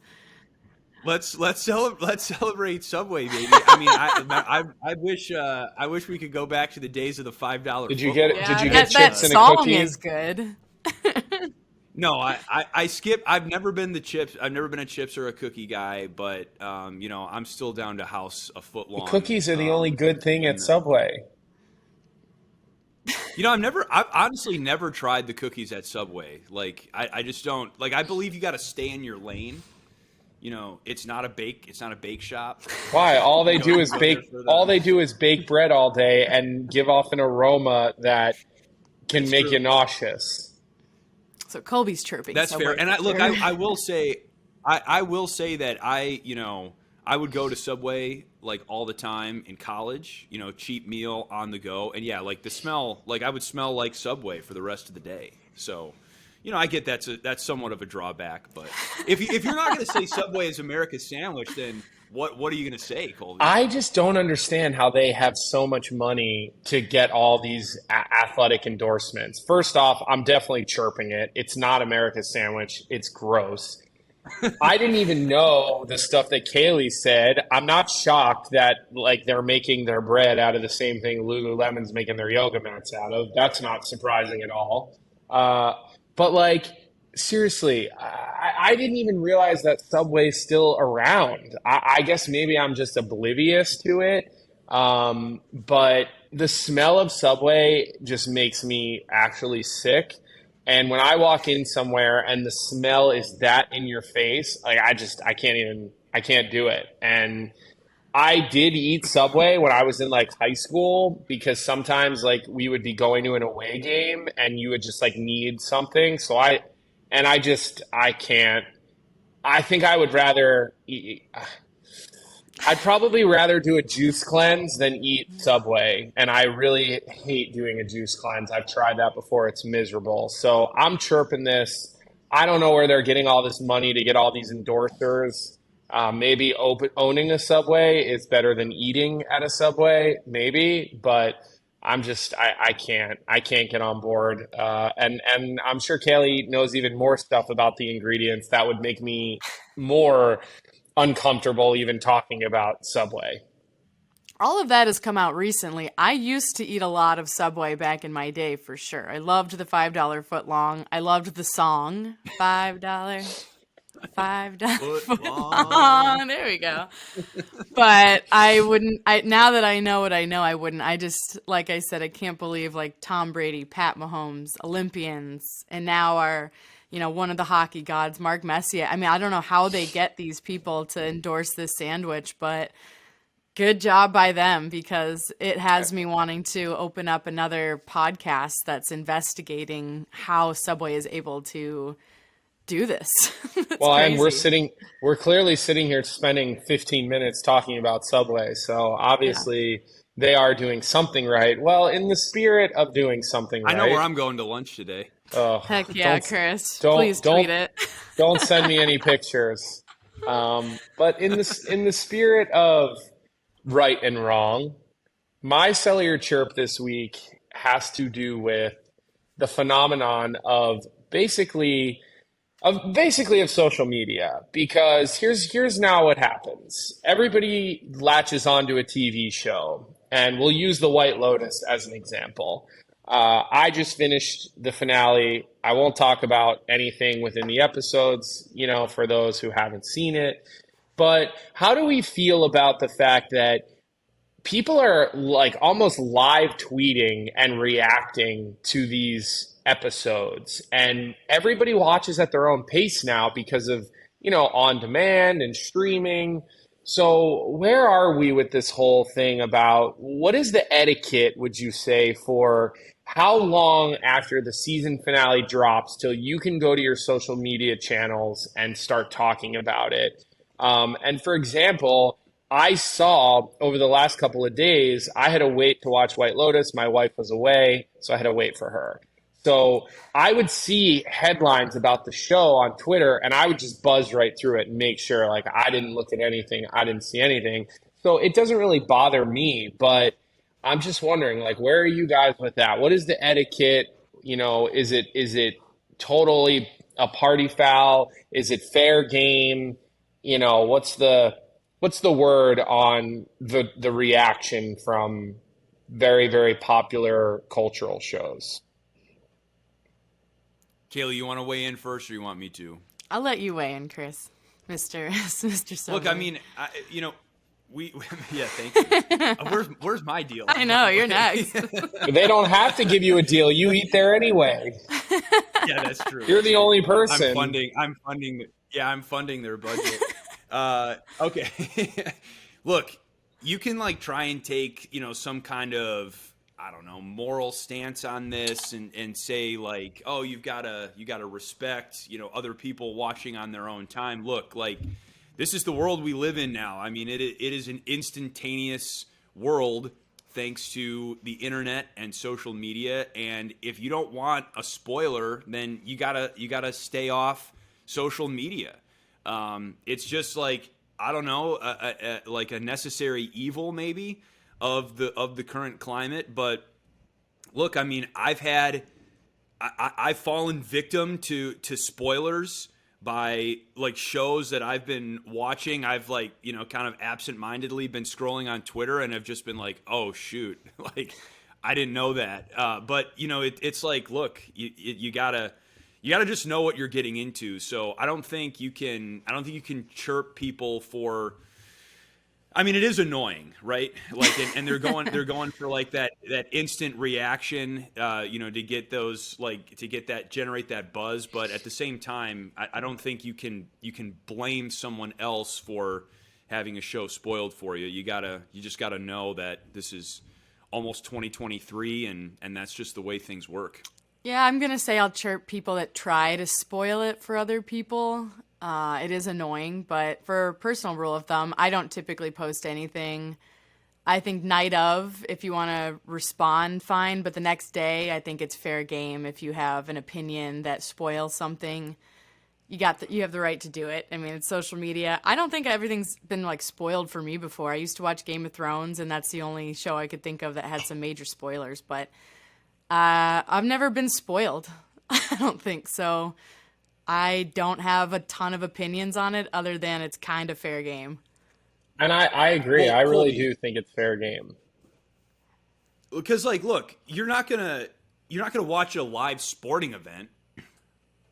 Let's celebrate Subway, baby. I mean, I wish we could go back to the days of the $5. Did you get that chips and a song cookie? is good. No, I skip. I've never been the chips. I've never been a chips or a cookie guy, but I'm still down to house a foot long. Cookies are the only good thing at Subway. I've honestly never tried the cookies at Subway. Like, I just don't like. I believe you got to stay in your lane. It's not a bake shop. Why? All they do is bake bread all day and give off an aroma that can make you nauseous. So Colby's chirping. That's Subway. fair. And I will say that I would go to Subway like all the time in college, cheap meal on the go. And yeah, like the smell, like I would smell like Subway for the rest of the day. So, I get that's somewhat of a drawback, but if you're not going to say Subway is America's sandwich, then what are you going to say, Colby? I just don't understand how they have so much money to get all these athletic endorsements. First off, I'm definitely chirping it. It's not America's sandwich. It's gross. I didn't even know the stuff that Caley said. I'm not shocked that they're making their bread out of the same thing Lululemon's making their yoga mats out of. That's not surprising at all. But seriously, I didn't even realize that Subway's still around. I guess maybe I'm just oblivious to it. But the smell of Subway just makes me actually sick. And when I walk in somewhere and the smell is that in your face, I can't do it. And I did eat Subway when I was in high school, because sometimes we would be going to an away game and you would just need something. So I can't. I think I would rather I'd probably rather do a juice cleanse than eat Subway. And I really hate doing a juice cleanse. I've tried that before. It's miserable. So I'm chirping this. I don't know where they're getting all this money to get all these endorsers. Maybe owning a Subway is better than eating at a Subway, maybe. But I can't get on board. And I'm sure Caley knows even more stuff about the ingredients that would make me more uncomfortable even talking about Subway. All of that has come out recently. I used to eat a lot of Subway back in my day, for sure. I loved the $5 foot long. I loved the song, $5 foot long. There we go. But I wouldn't. Now that I know what I know, I wouldn't. I just, like I said, I can't believe Tom Brady, Pat Mahomes, Olympians, and now our one of the hockey gods, Mark Messier. I mean, I don't know how they get these people to endorse this sandwich, but good job by them, because it has me wanting to open up another podcast that's investigating how Subway is able to do this. Well, crazy. and we're clearly sitting here spending 15 minutes talking about Subway. So obviously they are doing something right. Well, in the spirit of doing something right. I know where I'm going to lunch today. Oh, heck yeah, Chris. Please tweet it. Don't send me any pictures. But in the spirit of right and wrong, my cellular chirp this week has to do with the phenomenon of basically of social media, because here's now what happens. Everybody latches onto a TV show, and we'll use The White Lotus as an example. I just finished the finale. I won't talk about anything within the episodes, for those who haven't seen it. But how do we feel about the fact that people are almost live tweeting and reacting to these episodes, and everybody watches at their own pace now because of, on demand and streaming. So where are we with this whole thing about what is the etiquette, would you say, for how long after the season finale drops till you can go to your social media channels and start talking about it? And for example, I saw over the last couple of days, I had to wait to watch White Lotus. My wife was away, so I had to wait for her. So I would see headlines about the show on Twitter, and I would just buzz right through it and make sure like I didn't look at anything, I didn't see anything. So it doesn't really bother me, but I'm just wondering, like, where are you guys with that? What is the etiquette? You know, is it totally a party foul? Is it fair game? You know, what's the word on the reaction from very, very popular cultural shows? Caley, you want to weigh in first, or you want me to? I'll let you weigh in, Chris, Mr. Silver. Look, I mean, yeah, thank you. Where's my deal? I know, you're next. They don't have to give you a deal. You eat there anyway. Yeah, that's true. You're the only person. I'm funding their budget. Okay. Look, you can like try and take, some kind of, I don't know, moral stance on this and say like, oh, you gotta respect, other people watching on their own time. Look, like, this is the world we live in now. I mean, it is an instantaneous world thanks to the internet and social media. And if you don't want a spoiler, then you gotta stay off social media. It's just like, I don't know, like a necessary evil maybe of the current climate. But look, I mean, I've fallen victim to spoilers by like shows that I've been watching. I've like, kind of absentmindedly been scrolling on Twitter and have just been like, oh shoot, like I didn't know that. But it's like, look, you gotta just know what you're getting into. So I don't think you can chirp people for. I mean, it is annoying, right? Like, and they're going for like that instant reaction, to get those, like, generate that buzz. But at the same time, I don't think you can blame someone else for having a show spoiled for you. You just gotta know that this is almost 2023, and that's just the way things work. Yeah, I'm going to say I'll chirp people that try to spoil it for other people. It is annoying, but for personal rule of thumb, I don't typically post anything. I think night of, if you want to respond, fine. But the next day, I think it's fair game. If you have an opinion that spoils something, you have the right to do it. I mean, it's social media. I don't think everything's been like spoiled for me before. I used to watch Game of Thrones, and that's the only show I could think of that had some major spoilers. But I've never been spoiled. I don't think so. I don't have a ton of opinions on it other than it's kind of fair game. And I agree. Well, I really Colby, do think it's fair game. Because like, look, you're not gonna watch a live sporting event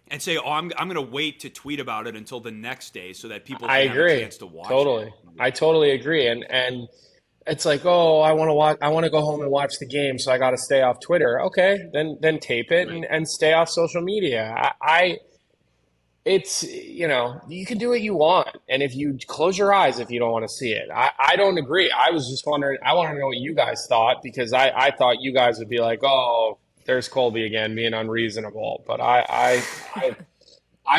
and say, oh, I'm gonna wait to tweet about it until the next day so that people can have a chance to watch totally. it. I totally agree. And it's like, oh, I want to go home and watch the game, so I got to stay off Twitter. Okay, then tape it and stay off social media. It's, you can do what you want. And if you close your eyes, if you don't want to see it, I don't agree. I was just wondering, I want to know what you guys thought, because I thought you guys would be like, oh, there's Colby again being unreasonable. But I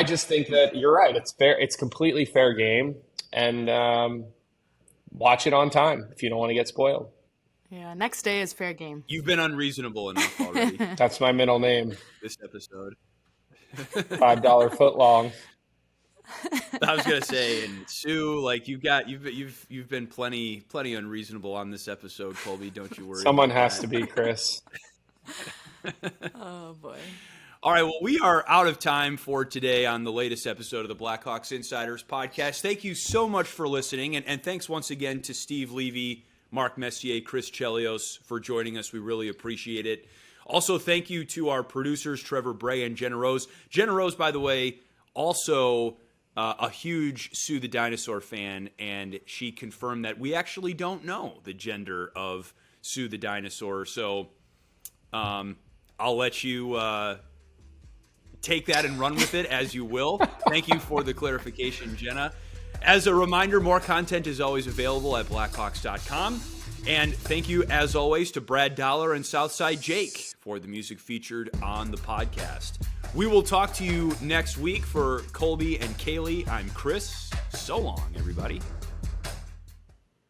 just think that you're right. It's fair. It's completely fair game. And watch it on time if you don't want to get spoiled. Yeah. Next day is fair game. You've been unreasonable enough already. That's my middle name. This episode. $5 foot long. I was gonna say, and Sue, like you've been plenty unreasonable on this episode, Colby. Don't you worry. Someone has to be, Chris. Oh boy. All right, well, we are out of time for today on the latest episode of the Blackhawks Insiders podcast. Thank you so much for listening, and thanks once again to Steve Levy, Mark Messier, Chris Chelios for joining us. We really appreciate it. Also, thank you to our producers, Trevor Bray and Jenna Rose. Jenna Rose, by the way, also a huge Sue the Dinosaur fan, and she confirmed that we actually don't know the gender of Sue the Dinosaur. So I'll let you take that and run with it as you will. Thank you for the clarification, Jenna. As a reminder, more content is always available at blackhawks.com. And thank you, as always, to Brad Dollar and Southside Jake for the music featured on the podcast. We will talk to you next week. For Colby and Caley, I'm Chris. So long, everybody.